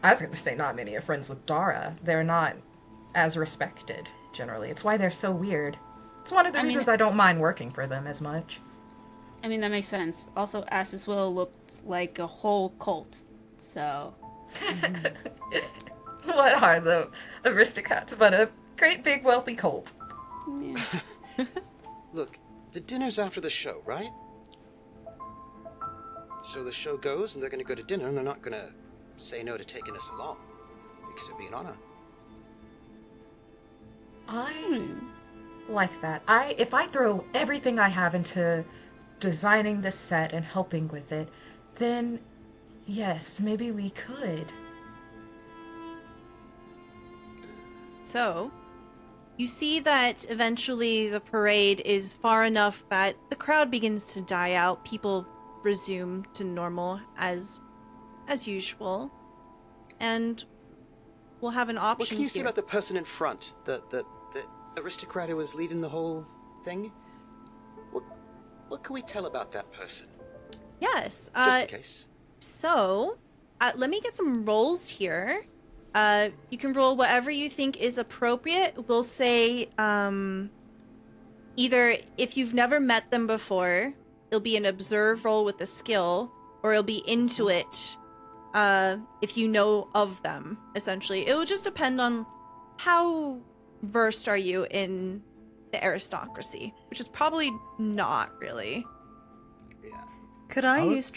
I was going to say not many are friends with Dara. They're not as respected generally. It's why they're so weird. It's one of the I mean- reasons I don't mind working for them as much. I mean, that makes sense. Also, Astis Willow looked like a whole cult, so... What are the aristocrats but a great big wealthy cult? Yeah. Look, the dinner's after the show, right? So the show goes, and they're going to go to dinner, and they're not going to say no to taking us along, because it'd be an honor. I like that. If I throw everything I have into designing this set and helping with it, then yes, maybe we could. So, you see that eventually the parade is far enough that the crowd begins to die out. People resume to normal as usual. And we'll have an option What can you say here. about the person in front, the aristocrat who was leading the whole thing? What can we tell about that person, Yes. just in case? So, let me get some rolls here. You can roll whatever you think is appropriate. We'll say either if you've never met them before, it'll be an observe roll with a skill, or it'll be into it if you know of them, essentially. It will just depend on how versed are you in the aristocracy, which is probably not really. Yeah. Could I I would- use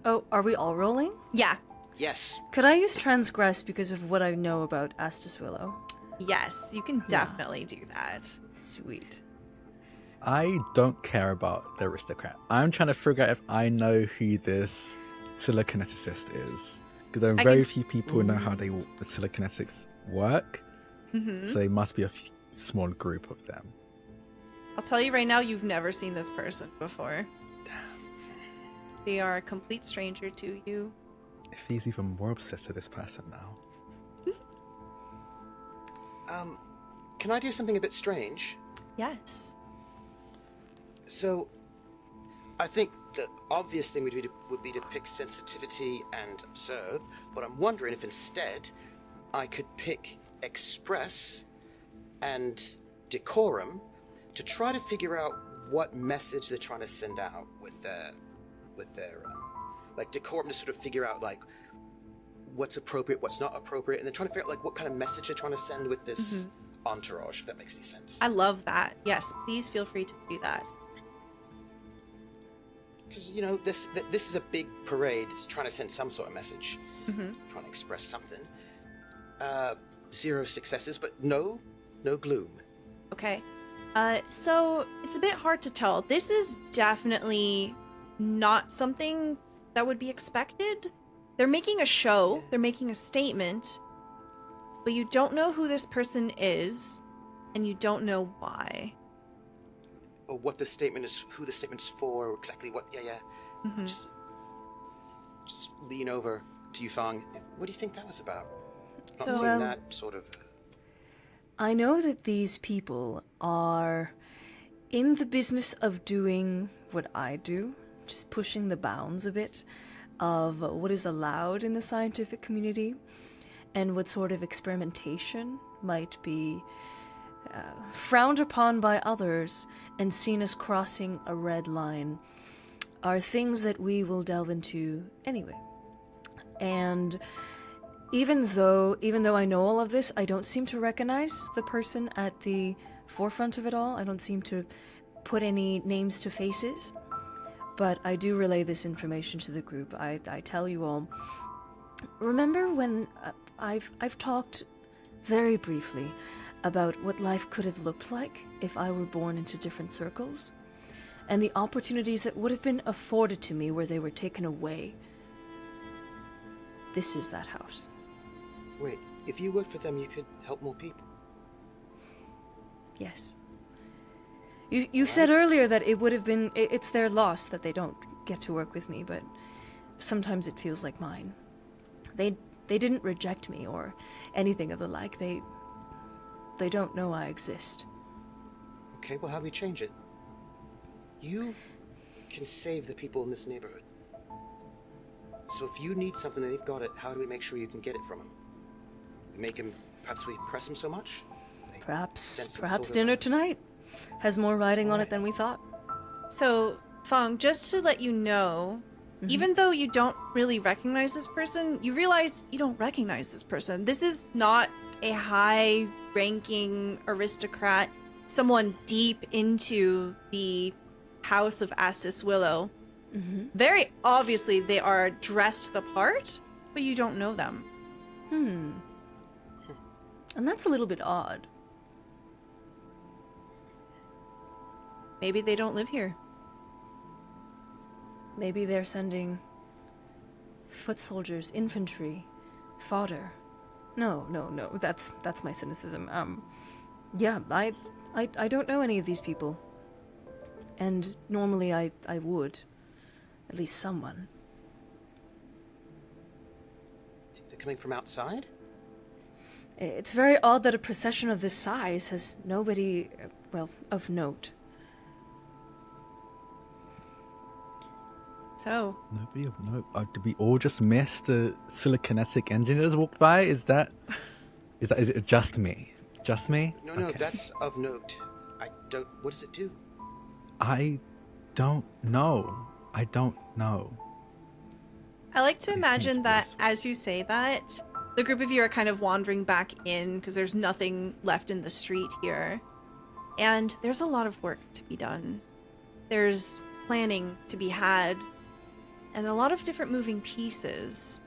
Oh, are we all rolling? Yeah. Yes. Could I use transgress because of what I know about Astis Willow? Yes, you can definitely do that. Sweet. I don't care about the aristocrat. I'm trying to figure out if I know who this telekineticist is. Because there are I very can- few people who know how the telekinetics work. So it must be a small group of them. I'll tell you right now, you've never seen this person before. They are a complete stranger to you. If he's even more obsessed with this person now. Can I do something a bit strange? Yes. So, I think the obvious thing would be to pick sensitivity and observe, but I'm wondering if instead I could pick express and decorum to try to figure out what message they're trying to send out with their like decorum to sort of figure out like what's appropriate, what's not appropriate, and then trying to figure out like what kind of message they're trying to send with this entourage, if that makes any sense. I love that. Yes, please feel free to do that. Because you know this is a big parade. It's trying to send some sort of message, trying to express something. 0 successes, but no gloom. Okay. So it's a bit hard to tell. This is definitely not something that would be expected. They're making a show, they're making a statement, but you don't know who this person is, and you don't know why. what the statement is, who the statement's for, exactly what. Yeah. Mhm. Just lean over to Yufang. What do you think that was about? Not So, seeing that sort of. I know that these people are in the business of doing what I do, just pushing the bounds a bit of what is allowed in the scientific community and what sort of experimentation might be frowned upon by others and seen as crossing a red line are things that we will delve into anyway. And even though I know all of this, I don't seem to recognize the person at the forefront of it all. I don't seem to put any names to faces. But I do relay this information to the group. I tell you all. Remember when I've talked very briefly about what life could have looked like if I were born into different circles? And the opportunities that would have been afforded to me where they were taken away. This is that house. Wait, if you worked for them, you could help more people. Yes. You said earlier that it would have been... It's their loss that they don't get to work with me, but sometimes it feels like mine. They didn't reject me or anything of the like. They don't know I exist. Okay, well, how do we change it? You can save the people in this neighborhood. So if you need something and they've got it, how do we make sure you can get it from them? We make him... Perhaps we press him so much? Perhaps sort of dinner tonight has more riding on it than we thought. So, Fong, just to let you know, even though you don't really recognize this person, you realize you don't recognize this person. This is not a high-ranking aristocrat, someone deep into the House of Astis Willow. Very obviously, they are dressed the part, but you don't know them. And that's a little bit odd. Maybe they don't live here. Maybe they're sending foot soldiers, infantry, fodder. No, that's my cynicism. Yeah, I don't know any of these people. And normally I would. At least someone. They're coming from outside? It's very odd that a procession of this size has nobody, well, of note. So, Nobody of note. Did we all just miss the siliconetic engineers walked by? Is it just me? Just me? No, Okay. that's of note. What does it do? I don't know. I like to These imagine seems that whisper. as you say that, the group of you are kind of wandering back in because there's nothing left in the street here. And there's a lot of work to be done. There's planning to be had, and a lot of different moving pieces.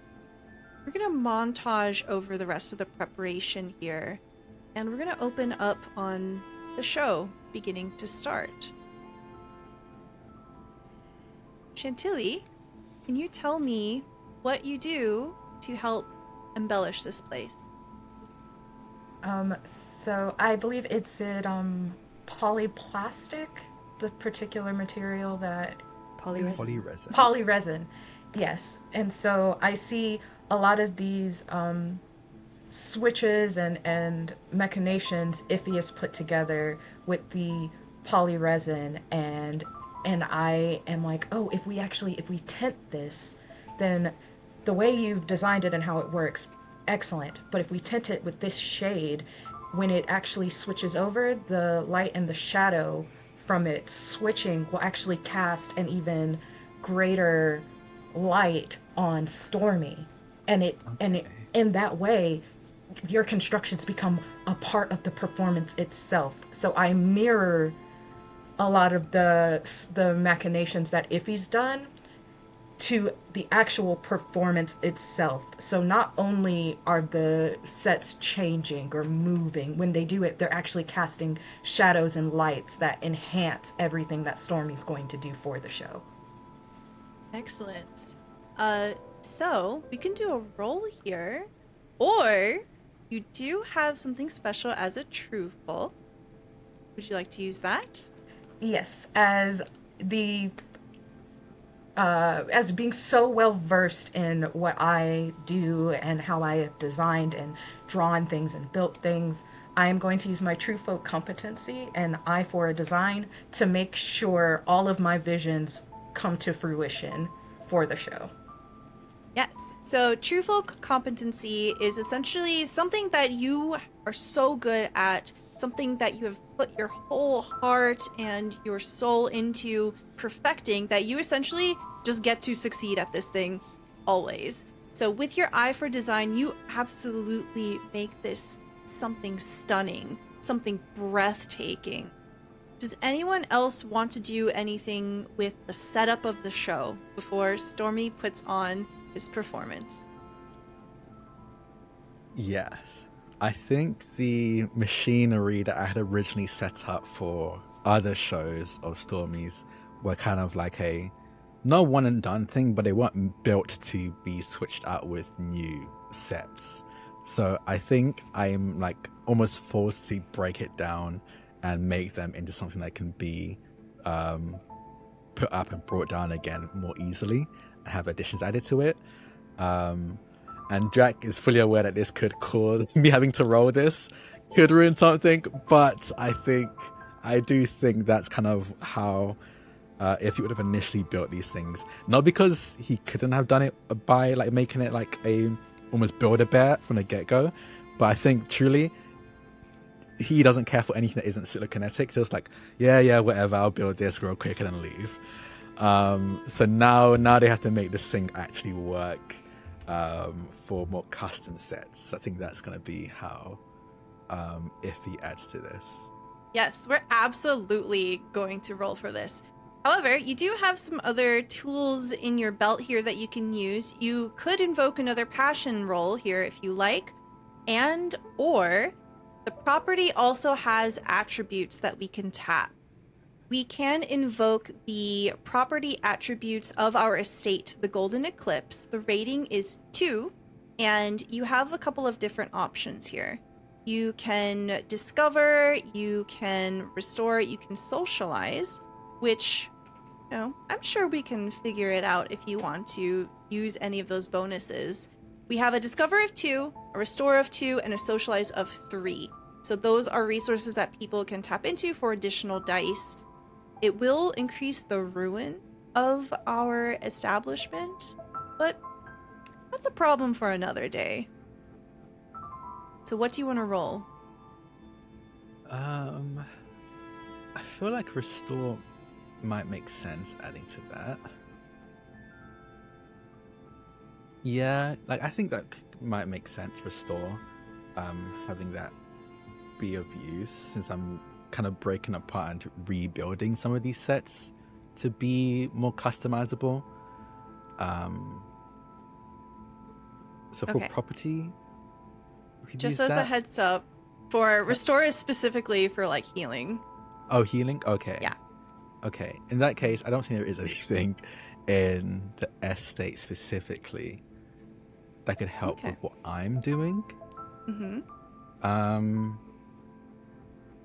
We're going to montage over the rest of the preparation here, and we're going to open up on the show beginning to start. Chantilly, can you tell me what you do to help embellish this place? So I believe it's polyplastic, the particular material that Polyresin. Polyresin. polyresin. Yes. And so I see a lot of these switches and machinations Iphias put together with the polyresin, and I am like, oh, if we tint this, then the way you've designed it and how it works, excellent. But if we tint it with this shade, when it actually switches over, the light and the shadow from it switching will actually cast an even greater light on Stormy. And it in that way, your constructions become a part of the performance itself. So I mirror a lot of the machinations that Iffy's done to the actual performance itself. So not only are the sets changing or moving, when they do it, they're actually casting shadows and lights that enhance everything that Stormy's going to do for the show. Excellent. So we can do a roll here, or you do have something special as a truthful. Would you like to use that? Yes, the as being so well versed in what I do and how I have designed and drawn things and built things, I am going to use my true folk competency and eye for a design to make sure all of my visions come to fruition for the show. Yes. So true folk competency is essentially something that you are so good at, something that you have put your whole heart and your soul into perfecting, that you essentially just get to succeed at this thing always. So with your eye for design, you absolutely make this something stunning, something breathtaking. Does anyone else want to do anything with the setup of the show before Stormy puts on his performance? Yes. I think the machinery that I had originally set up for other shows of Stormy's were kind of like a not one and done thing, but they weren't built to be switched out with new sets. So I think I'm like almost forced to break it down and make them into something that can be put up and brought down again more easily and have additions added to it. And Jack is fully aware that this could cause me having to roll this, could ruin something, but I do think that's kind of how, if he would have initially built these things, not because he couldn't have done it by like making it like a almost Build-A-Bear from the get-go, but I think truly he doesn't care for anything that isn't cytokinetic. So it's like, yeah, whatever, I'll build this real quick and then leave. So now they have to make this thing actually work for more custom sets. So I think that's going to be how Iffy adds to this. Yes, we're absolutely going to roll for this. However, you do have some other tools in your belt here that you can use. You could invoke another passion roll here if you like, and or the property also has attributes that we can tap. We can invoke the property attributes of our estate, the Golden Eclipse. The rating is 2, and you have a couple of different options here. You can discover, you can restore, you can socialize, which, you know, I'm sure we can figure it out if you want to use any of those bonuses. We have a discover of 2, a restore of 2, and a socialize of 3. So those are resources that people can tap into for additional dice. It will increase the ruin of our establishment, but that's a problem for another day. So what do you want to roll? I feel like restore might make sense adding to that. Yeah, like I think that might make sense, restore, having that be of use, since I'm kind of breaking apart and rebuilding some of these sets to be more customizable. So for property, we could just use as that. a heads up, for restore is specifically for like healing. Oh, healing? Okay. Yeah. Okay. In that case, I don't think there is anything in the estate specifically that could help with what I'm doing. Mm-hmm.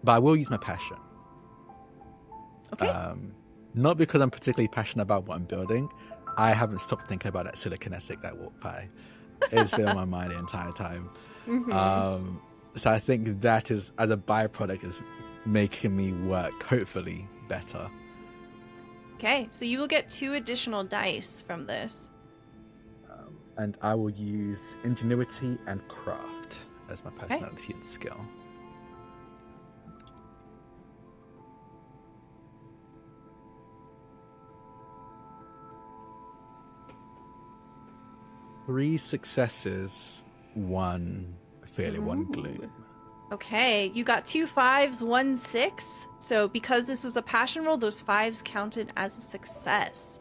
But I will use my passion. Okay. Not because I'm particularly passionate about what I'm building. I haven't stopped thinking about that cytokinetic that walk by. It's been on my mind the entire time. Mm-hmm. So I think that is, as a byproduct, is making me work hopefully better. Okay, so you will get 2 additional dice from this. And I will use ingenuity and craft as my personality and skill. Three successes, 1 failure, 1 gloom. Okay, you got 2 5s, 1 6. So because this was a passion roll, those 5s counted as a success.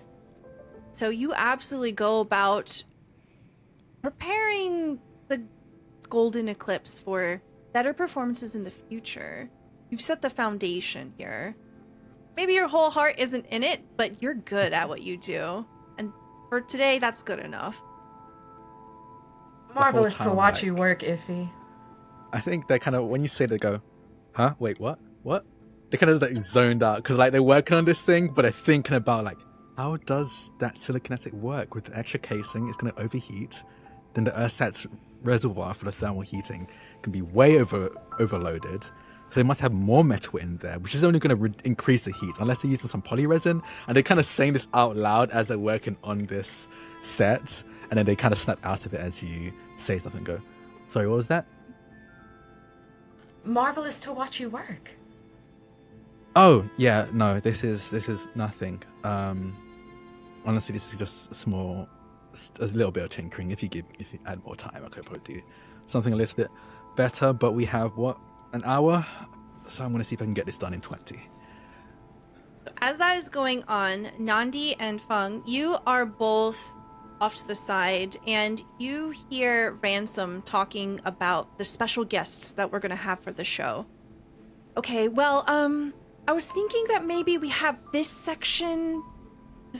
So you absolutely go about preparing the Golden Eclipse for better performances in the future. You've set the foundation here. Maybe your whole heart isn't in it, but you're good at what you do. And for today, that's good enough. Marvelous to time, watch you like- work, Iffy. I think they kind of, when you say they go, huh? Wait, what? What? they kind of like zoned out because like they're working on this thing, but they're thinking about like how does that telekinetic work with the extra casing? It's going to overheat. Then the ersatz reservoir for the thermal heating can be way overloaded. So they must have more metal in there, which is only going to increase the heat unless they're using some poly resin. And they're kind of saying this out loud as they're working on this set, and then they kind of snap out of it as you say something. And go, sorry, what was that? Marvelous to watch you work. Oh yeah, no, this is nothing. Honestly, this is just a little bit of tinkering. If you add more time, I could probably do something a little bit better. But we have an hour, so I'm going to see if I can get this done in 20. As that is going on, Nandi and Feng, you are both off to the side, and you hear Ransom talking about the special guests that we're going to have for the show. Okay, well, I was thinking that maybe we have this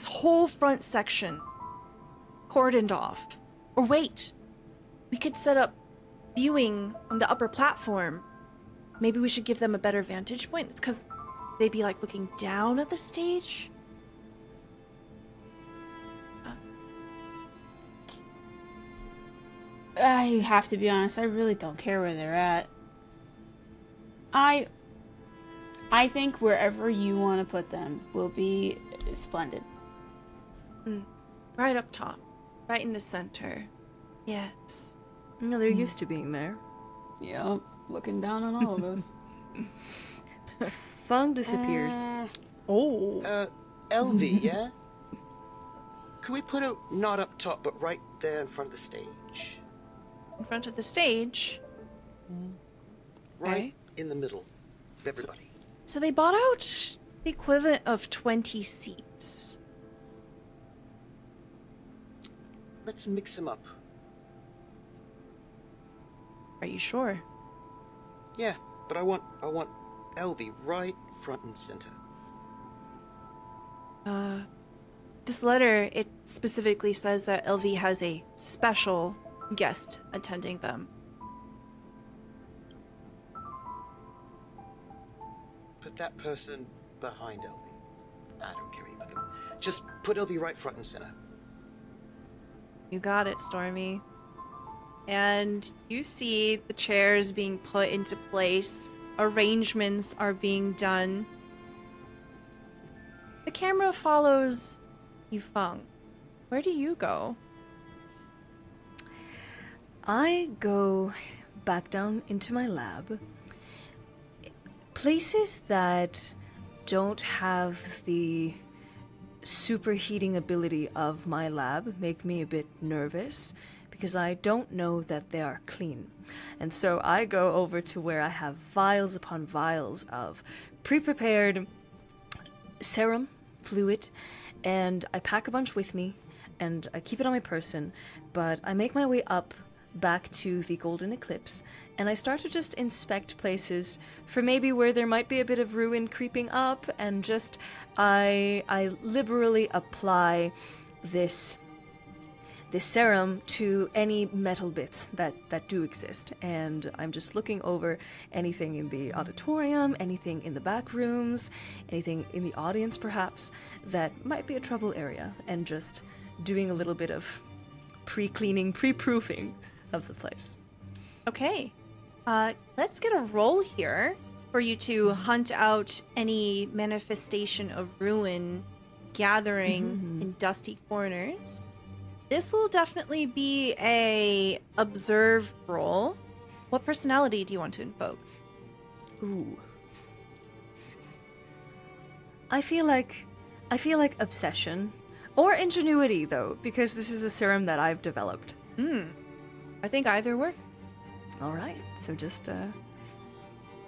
whole front section, cordoned off. Or wait, we could set up viewing on the upper platform. Maybe we should give them a better vantage point. It's because they'd be like looking down at the stage. I have to be honest, I really don't care where they're at. I think wherever you want to put them will be splendid. Right up top. Right in the center. Yes. No, they're used to being there. Yep, looking down on all of us. Feng disappears. LV, yeah? Could we put it not up top, but right there in front of the stage? In front of the stage? Right Okay. in the middle of everybody. So they bought out the equivalent of 20 seats. Let's mix them up. Are you sure? Yeah, but I want LV right front and center. This letter, it specifically says that LV has a special guest attending them. Put that person behind LV. I don't care where you put them. Just put LV right front and center. You got it, Stormy. And you see the chairs being put into place. Arrangements are being done. The camera follows you, Feng. Where do you go? I go back down into my lab. Places that don't have the superheating ability of my lab make me a bit nervous because I don't know that they are clean. And so I go over to where I have vials upon vials of pre-prepared serum, fluid, and I pack a bunch with me and I keep it on my person, but I make my way up back to the Golden Eclipse and I start to just inspect places for maybe where there might be a bit of ruin creeping up, and just I liberally apply this serum to any metal bits that do exist, and I'm just looking over anything in the auditorium, anything in the back rooms, anything in the audience perhaps that might be a trouble area, and just doing a little bit of pre-cleaning, pre-proofing of the place. Okay. Let's get a roll here for you to hunt out any manifestation of ruin gathering in dusty corners. This will definitely be a observe roll. What personality do you want to invoke? Ooh. I feel like obsession. Or ingenuity, though, because this is a serum that I've developed. I think either work. All right, so just,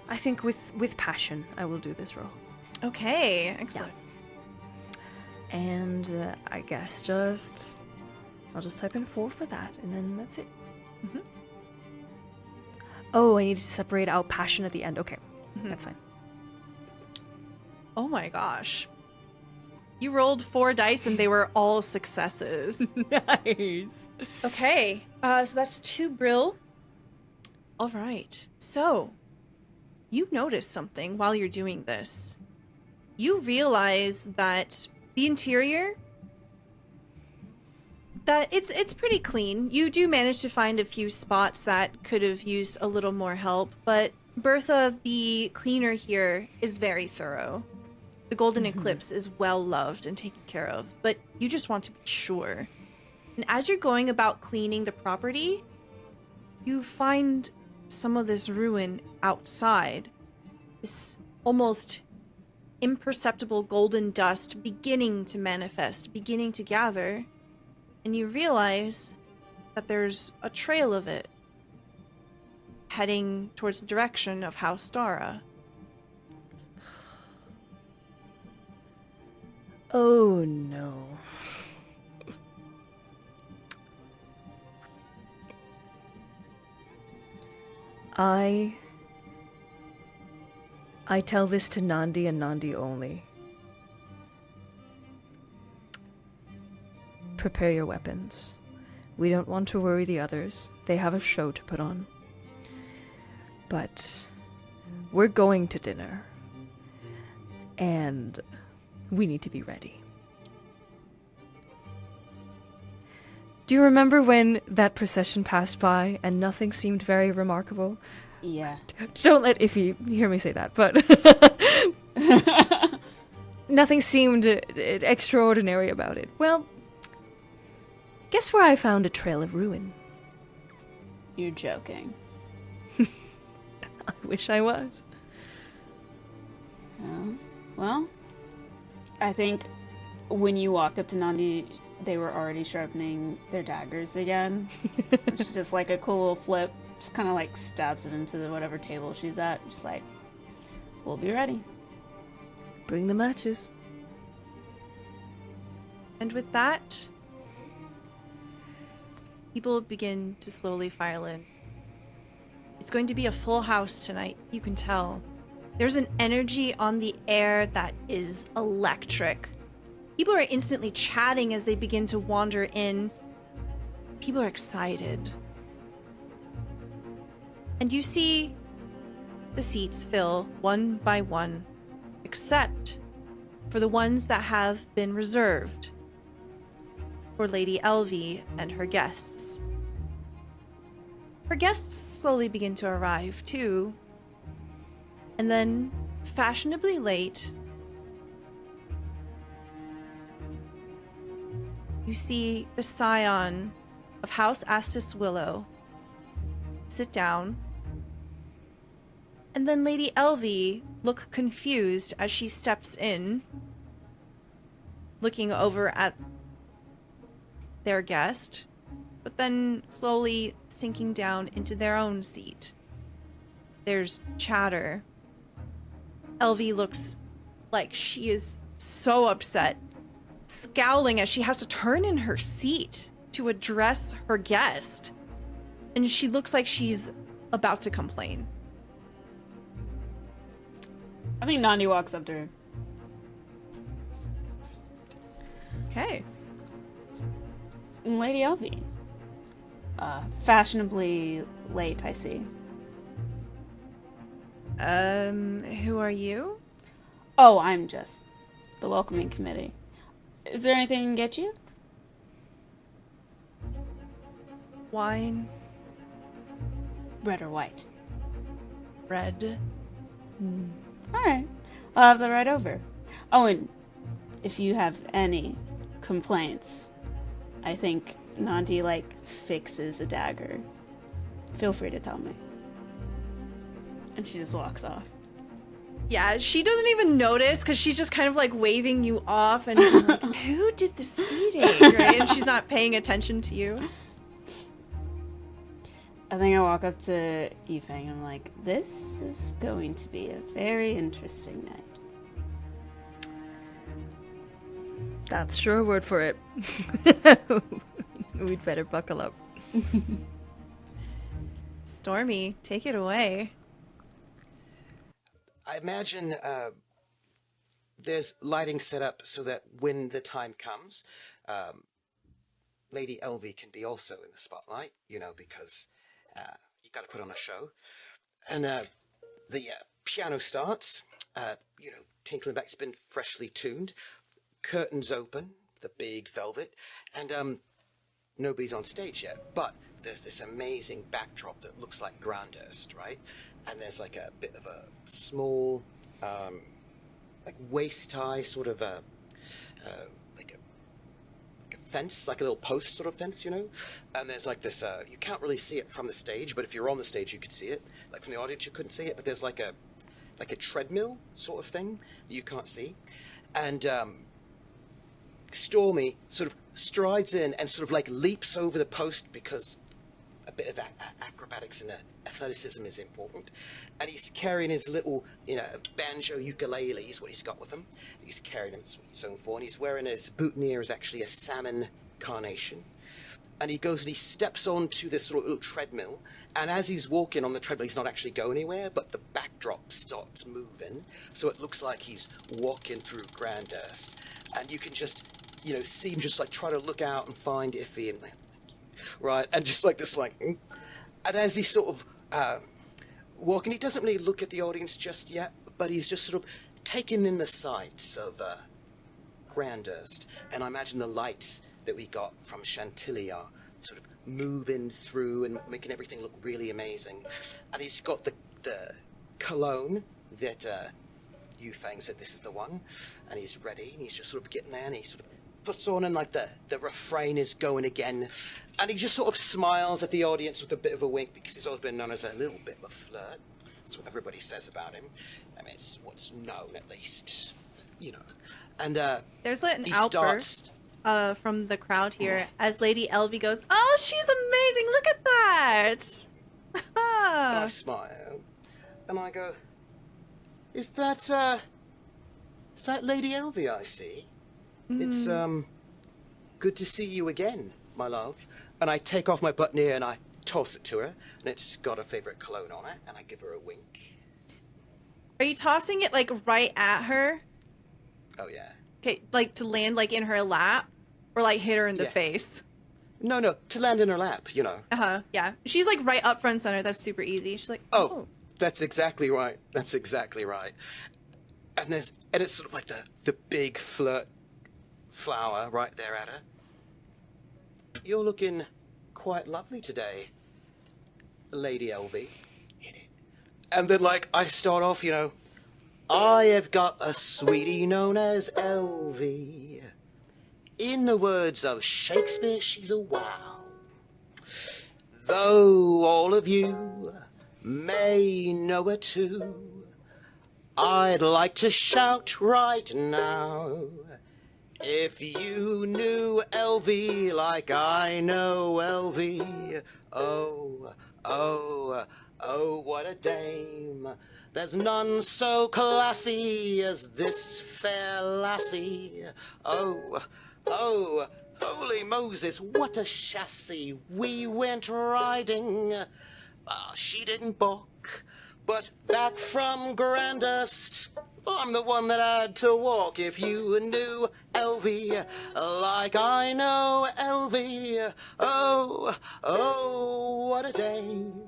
I think with passion, I will do this roll. Okay, excellent. Yeah. And I guess I'll just type in 4 for that, and then that's it. Oh, I need to separate out passion at the end. Okay, that's fine. Oh my gosh. You rolled 4 dice and they were all successes. Nice. Okay, so that's 2 brill. All right, so you notice something while you're doing this. You realize that the interior, that it's pretty clean. You do manage to find a few spots that could have used a little more help, but Bertha, the cleaner here, is very thorough. The Golden Eclipse is well loved and taken care of, but you just want to be sure. And as you're going about cleaning the property, you find some of this ruin outside. This almost imperceptible golden dust beginning to manifest, beginning to gather. And you realize that there's a trail of it heading towards the direction of House Dara. Oh no. I tell this to Nandi and Nandi only. Prepare your weapons. We don't want to worry the others. They have a show to put on. But we're going to dinner. And we need to be ready. Do you remember when that procession passed by and nothing seemed very remarkable? Yeah. Don't let Iffy hear me say that, but nothing seemed extraordinary about it. Well, guess where I found a trail of ruin? You're joking. I wish I was. Oh, well, I think when you walked up to Nandi, they were already sharpening their daggers again. It's just like a cool little flip. Just kind of like stabs it into whatever table she's at. Just like, we'll be ready. Bring the matches. And with that, people begin to slowly file in. It's going to be a full house tonight, you can tell. There's an energy on the air that is electric. People are instantly chatting as they begin to wander in. People are excited. And you see the seats fill one by one, except for the ones that have been reserved for Lady Elvie and her guests. Her guests slowly begin to arrive, too. And then, fashionably late, you see the scion of House Astus Willow sit down, and then Lady Elvie look confused as she steps in, looking over at their guest, but then slowly sinking down into their own seat. There's chatter. Elvie looks like she is so upset, scowling as she has to turn in her seat to address her guest. And she looks like she's about to complain. I think Nandi walks up to her. Okay. Lady Elvie. Fashionably late, I see. Who are you? Oh, I'm just the welcoming committee. Is there anything I can get you? Wine, Red or white? red. Alright. I'll have that right over. Oh, and if you have any complaints, I think Nandi, fixes a dagger. Feel free to tell me. And she just walks off. Yeah, she doesn't even notice because she's just kind of waving you off and you're like, who did the seating, right? And she's not paying attention to you. I think I walk up to Yifeng and I'm like, this is going to be a very interesting night. That's sure a word for it. We'd better buckle up. Stormy, take it away. I imagine there's lighting set up so that when the time comes, Lady Elvie can be also in the spotlight, because you got to put on a show. And the piano starts, tinkling back. It's been freshly tuned. Curtains open, the big velvet, and nobody's on stage yet. But there's this amazing backdrop that looks like Grandest, right? And there's like a bit of a small, like waist high sort of like a fence, like a little post sort of fence, and there's like this, you can't really see it from the stage, but if you're on the stage you could see it. Like from the audience you couldn't see it, but there's like a treadmill sort of thing that you can't see. And Stormy sort of strides in and sort of like leaps over the post, because a bit of acrobatics and athleticism is important. And he's carrying his little, banjo ukulele is what he's got with him. He's carrying him, that's what he's known for. And he's wearing his boutonniere is actually a salmon carnation. And he goes and he steps onto this sort of little treadmill. And as he's walking on the treadmill, he's not actually going anywhere, but the backdrop starts moving. So it looks like he's walking through Grandest. And you can just, see him just like try to look out and find Iffy and right, and just like this, and as he's sort of walking, he doesn't really look at the audience just yet, but he's just sort of taking in the sights of Grandest. And I imagine the lights that we got from Chantilly are sort of moving through and making everything look really amazing. And he's got the cologne that Yufang said this is the one, and he's ready, and he's just sort of getting there, and he sort of puts on, and like the refrain is going again, and he just sort of smiles at the audience with a bit of a wink, because he's always been known as a little bit of a flirt. That's what everybody says about him. I mean, it's what's known, at least, And there's like an outburst from the crowd here as Lady Elvie goes, "Oh, she's amazing! Look at that!" And I smile, and I go, "Is that Lady Elvie I see? It's good to see you again, my love." And I take off my boutonniere and I toss it to her, and it's got a favorite cologne on it, and I give her a wink. Are you tossing it like right at her? Oh yeah. Okay, like to land like in her lap, or like hit her in the Yeah. face? No, to land in her lap, Yeah. She's like right up front center. That's super easy. She's like, Oh, that's exactly right. That's exactly right. And it's sort of like the big flirt flower right there at her. "You're looking quite lovely today, Lady Elvie." And then I start off, "I have got a sweetie known as Elvie. In the words of Shakespeare, she's a wow. Though all of you may know her too, I'd like to shout right now. If you knew Elvie like I know Elvie, oh, oh, oh, what a dame. There's none so classy as this fair lassie. Oh, oh, holy Moses, what a chassis. We went riding. She didn't balk, but back from Grandest, I'm the one that had to walk. If you knew Elvie like I know Elvie, oh, oh, what a dame.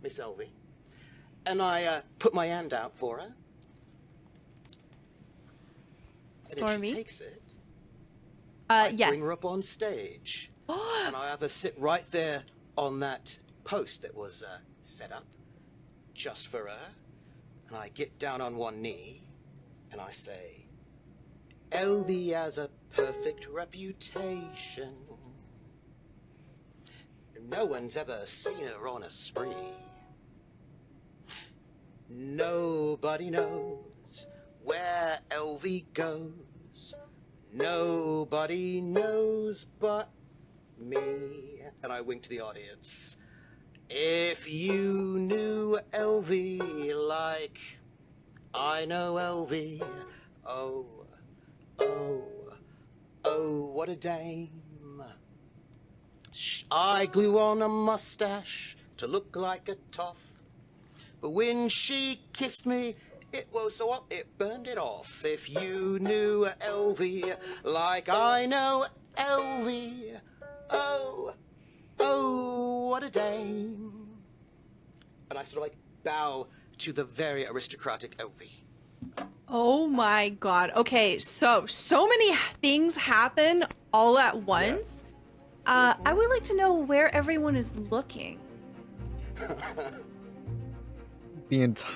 Miss Elvie. And I put my hand out for her. And if Stormy? she takes it, I yes. bring her up on stage. And I have her sit right there on that post that was set up just for her. And I get down on one knee and I say, "Elvie has a perfect reputation. No one's ever seen her on a spree. Nobody knows where Elvie goes. Nobody knows but me." And I wink to the audience. "If you knew Elvie like I know Elvie, oh, oh, oh, what a dame. I glue on a mustache to look like a toff, but when she kissed me, it was so up, it burned it off. If you knew Elvie like I know Elvie, oh, oh, what a dame." and I sort of like bow to the very aristocratic Elvie. Oh my god. Okay, so many things happen all at once. I would like to know where everyone is looking.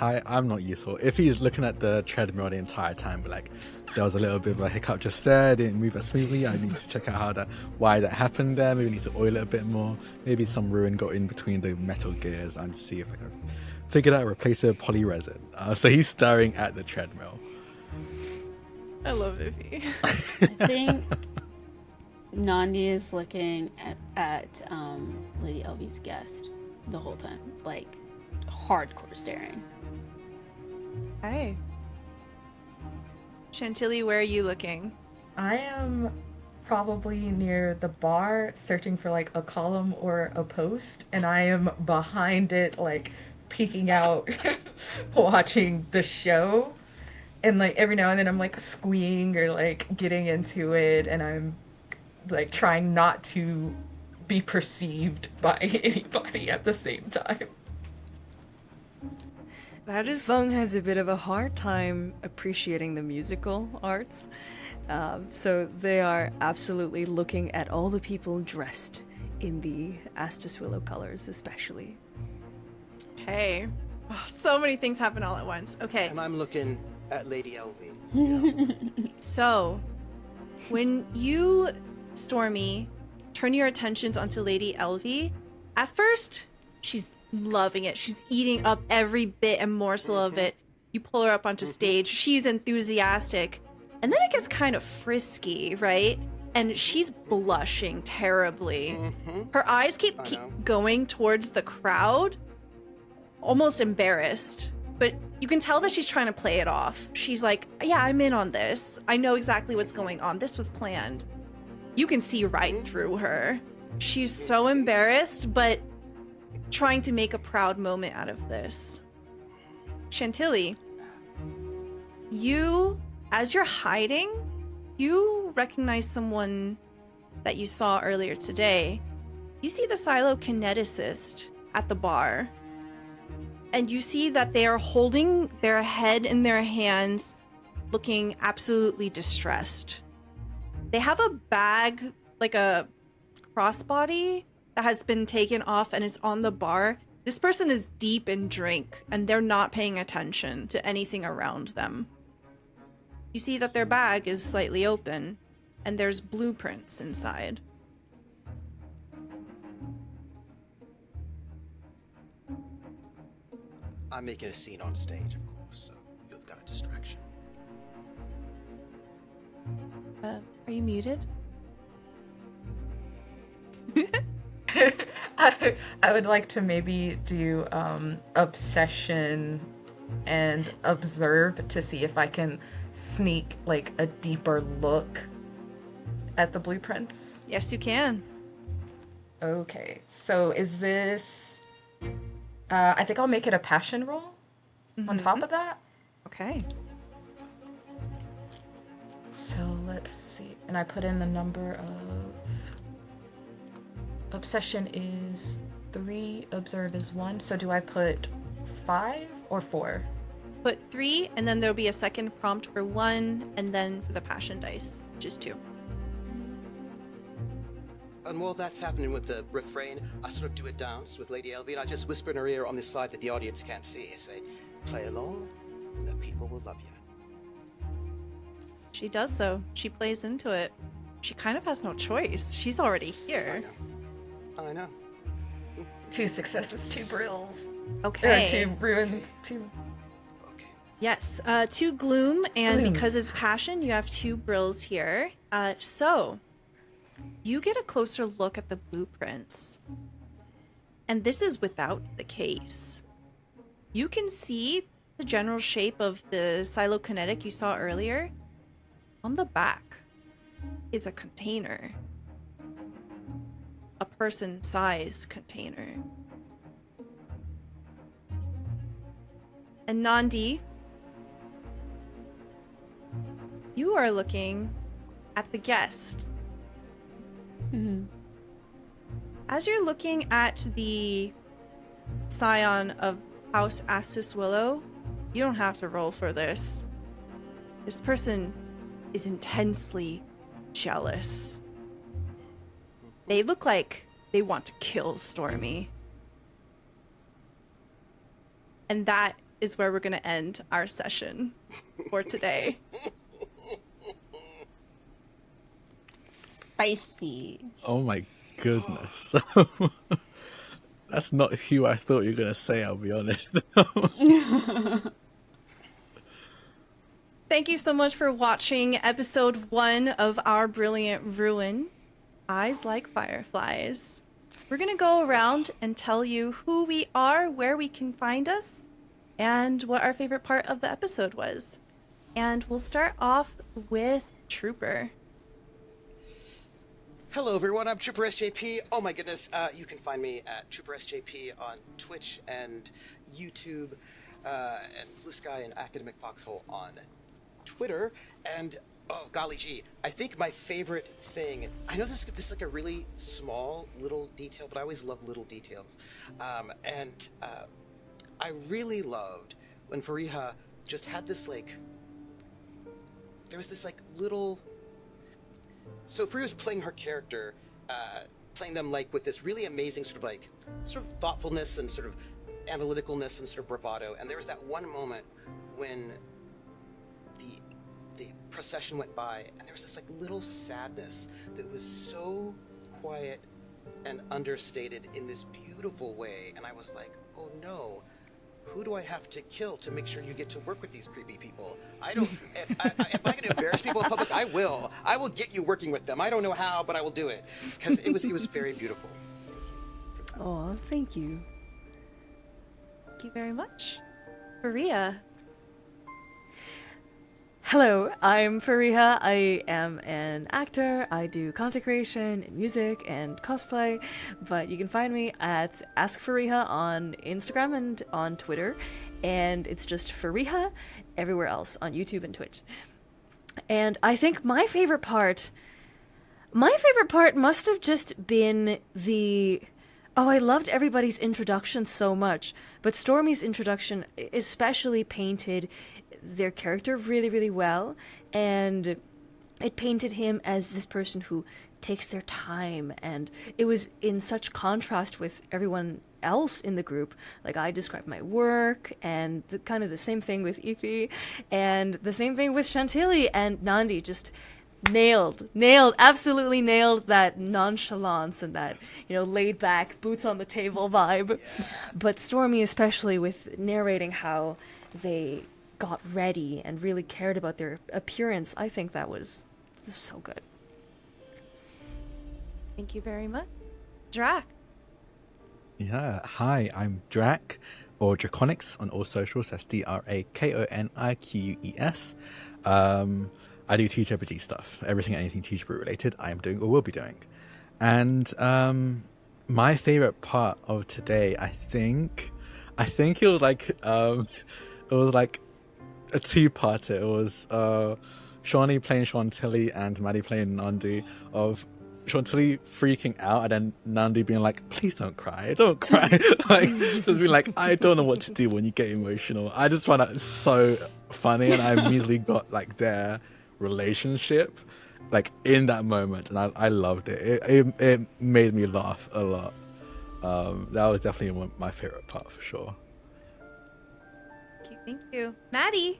I'm not useful. If he's looking at the treadmill the entire time, but like there was a little bit of a hiccup just there, didn't move as smoothly. I need to check out why that happened there. Maybe need to oil it a bit more. Maybe some ruin got in between the metal gears and see if I can figure out replace it with poly resin. So he's staring at the treadmill. I love Vivi. I think Nandi is looking at Lady Elvie's guest the whole time, like hardcore staring. Hey. Chantilly, where are you looking? I am probably near the bar searching for like a column or a post, and I am behind it, like peeking out, watching the show. And like every now and then I'm like squeeing or like getting into it, and I'm like trying not to be perceived by anybody at the same time. That is Fung has a bit of a hard time appreciating the musical arts, so they are absolutely looking at all the people dressed in the Astus Willow colors, especially. okay. Oh, so many things happen all at once. Okay. And I'm looking at Lady Elvie. So, when you, Stormy, turn your attentions onto Lady Elvie, at first, she's loving it. She's eating up every bit and morsel of it. You pull her up onto stage. She's enthusiastic. And then it gets kind of frisky, right? And she's blushing terribly. Her eyes keep going towards the crowd, almost embarrassed. But you can tell that she's trying to play it off. She's like, yeah, I'm in on this. I know exactly what's going on. This was planned. You can see right through her. She's so embarrassed, but trying to make a proud moment out of this. Chantilly, you, as you're hiding, you recognize someone that you saw earlier today. You see the psychokineticist at the bar. And you see that they are holding their head in their hands, looking absolutely distressed. They have a bag, like a crossbody, that has been taken off and it's on the bar. This person is deep in drink and they're not paying attention to anything around them. You see that their bag is slightly open and there's blueprints inside. I'm making a scene on stage, of course, so you've got a distraction. Are you muted? I would like to maybe do obsession and observe to see if I can sneak like a deeper look at the blueprints. Yes, you can. Okay, so is this... I think I'll make it a passion roll on top of that. Okay. So let's see. And I put in the number of... Obsession is 3, observe is 1. So do I put 5 or 4? Put 3, and then there'll be a second prompt for 1, and then for the passion dice, which is 2. And while that's happening with the refrain, I sort of do a dance with Lady Elvie, and I just whisper in her ear on this side that the audience can't see. I say, play along, and the people will love you. She does so. She plays into it. She kind of has no choice. She's already here. I know. 2 successes, 2 brills. Okay. Or 2 ruins, 2... Okay. Yes, 2 gloom, and Glooms. because it's passion, you have 2 brills here. So, you get a closer look at the blueprints. And this is without the case. You can see the general shape of the psychokinetic you saw earlier. On the back is a container. A person-sized container. And Nandi, you are looking at the guest. As you're looking at the scion of House Assis Willow, you don't have to roll for this. This person is intensely jealous. They look like they want to kill Stormy. And that is where we're going to end our session for today. Spicy. Oh my goodness. That's not who I thought you were going to say, I'll be honest. Thank you so much for watching episode 1 of our brilliant ruin, Eyes Like Fireflies. We're going to go around and tell you who we are, where we can find us, and what our favorite part of the episode was. And we'll start off with Trooper. Hello, everyone. I'm Trooper SJP. Oh my goodness, you can find me at Trooper SJP on Twitch and YouTube, and Blue Sky and Academic Foxhole on Twitter. And oh golly gee, I think my favorite thing. I know this is like a really small little detail, but I always love little details. And I really loved when Fariha just had this like. There was this like little. So Free was playing her character, playing them like with this really amazing sort of thoughtfulness and sort of analyticalness and sort of bravado. And there was that one moment when the procession went by, and there was this like little sadness that was so quiet and understated in this beautiful way. And I was like, oh no. Who do I have to kill to make sure you get to work with these creepy people? I don't. If I can embarrass people in public, I will. I will get you working with them. I don't know how, but I will do it because it was very beautiful. Oh, thank you. Thank you very much. Maria. Hello, I'm Fariha. I am an actor. I do content creation, and music, and cosplay. But you can find me at Ask Fariha on Instagram and on Twitter. And it's just Fariha everywhere else on YouTube and Twitch. And I think my favorite part must have just been the... Oh, I loved everybody's introduction so much. But Stormy's introduction especially painted their character really, really well, and it painted him as this person who takes their time, and it was in such contrast with everyone else in the group. Like, I described my work, and kind of the same thing with Ify, and the same thing with Chantilly, and Nandi just absolutely nailed that nonchalance and that, laid back, boots on the table vibe. Yeah. But Stormy especially, with narrating how they got ready and really cared about their appearance, I think that was so good. Thank you very much. Drac. Yeah, hi, I'm Drac, or Draconics on all socials. That's DRAKONIQUES. I do TTRPG stuff. Everything, anything TTRPG related, I am doing or will be doing. And my favorite part of today, I think it was like a two-parter. It was Shawnee playing Chantilly and Maddie playing Nandi, of Chantilly freaking out and then Nandi being like, please don't cry. Like, just being like, I don't know what to do when you get emotional. I just found that so funny, and I immediately got like their relationship like in that moment, and I loved it. It made me laugh a lot. That was definitely my favorite part for sure. Thank you. Maddie.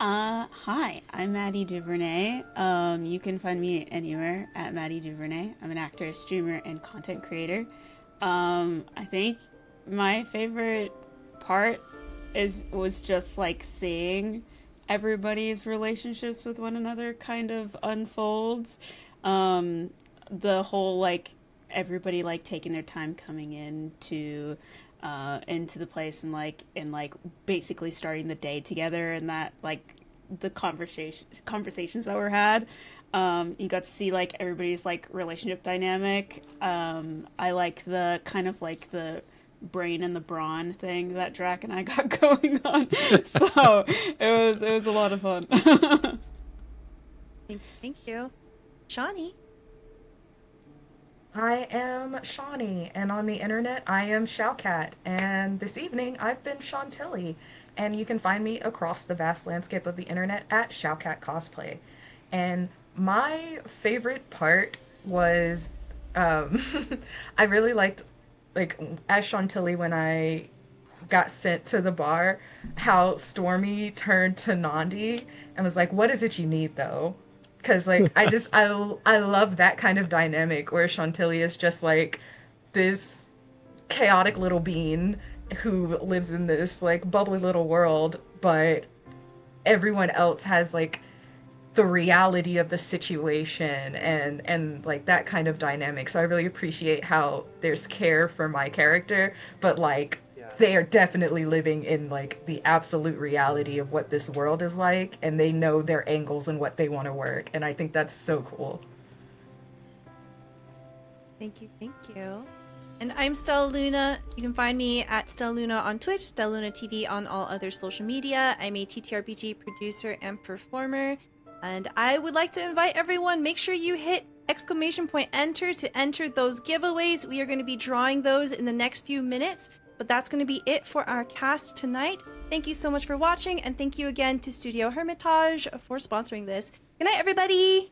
Hi, I'm Maddie Duvernay. You can find me anywhere at Maddie Duvernay. I'm an actor, streamer, and content creator. I think my favorite part was just like seeing everybody's relationships with one another kind of unfold. The whole like everybody like taking their time coming into the place and basically starting the day together, and that like the conversations that were had. You got to see like everybody's like relationship dynamic. I like the kind of like the brain and the brawn thing that Drac and I got going on. So it was a lot of fun. Thank you. Shawnee. I am Shawnee, and on the internet, I am Showcat. And this evening, I've been Chantilly, and you can find me across the vast landscape of the internet at Showcat Cosplay. And my favorite part was, um, I really liked, like, as Chantilly when I got sent to the bar, how Stormy turned to Nandi and was like, "What is it you need, though?" Because like I love that kind of dynamic where Chantilly is just like this chaotic little bean who lives in this like bubbly little world, but everyone else has like the reality of the situation and like that kind of dynamic. So I really appreciate how there's care for my character, but like they are definitely living in like the absolute reality of what this world is like, and they know their angles and what they want to work, and I think that's so cool. Thank you, thank you. And I'm Stella Luna. You can find me at Stella Luna on Twitch, Stella Luna TV on all other social media. I'm a TTRPG producer and performer. And I would like to invite everyone, make sure you hit !enter to enter those giveaways. We are going to be drawing those in the next few minutes. But that's going to be it for our cast tonight. Thank you so much for watching, and thank you again to Studio Hermitage for sponsoring this. Good night, everybody!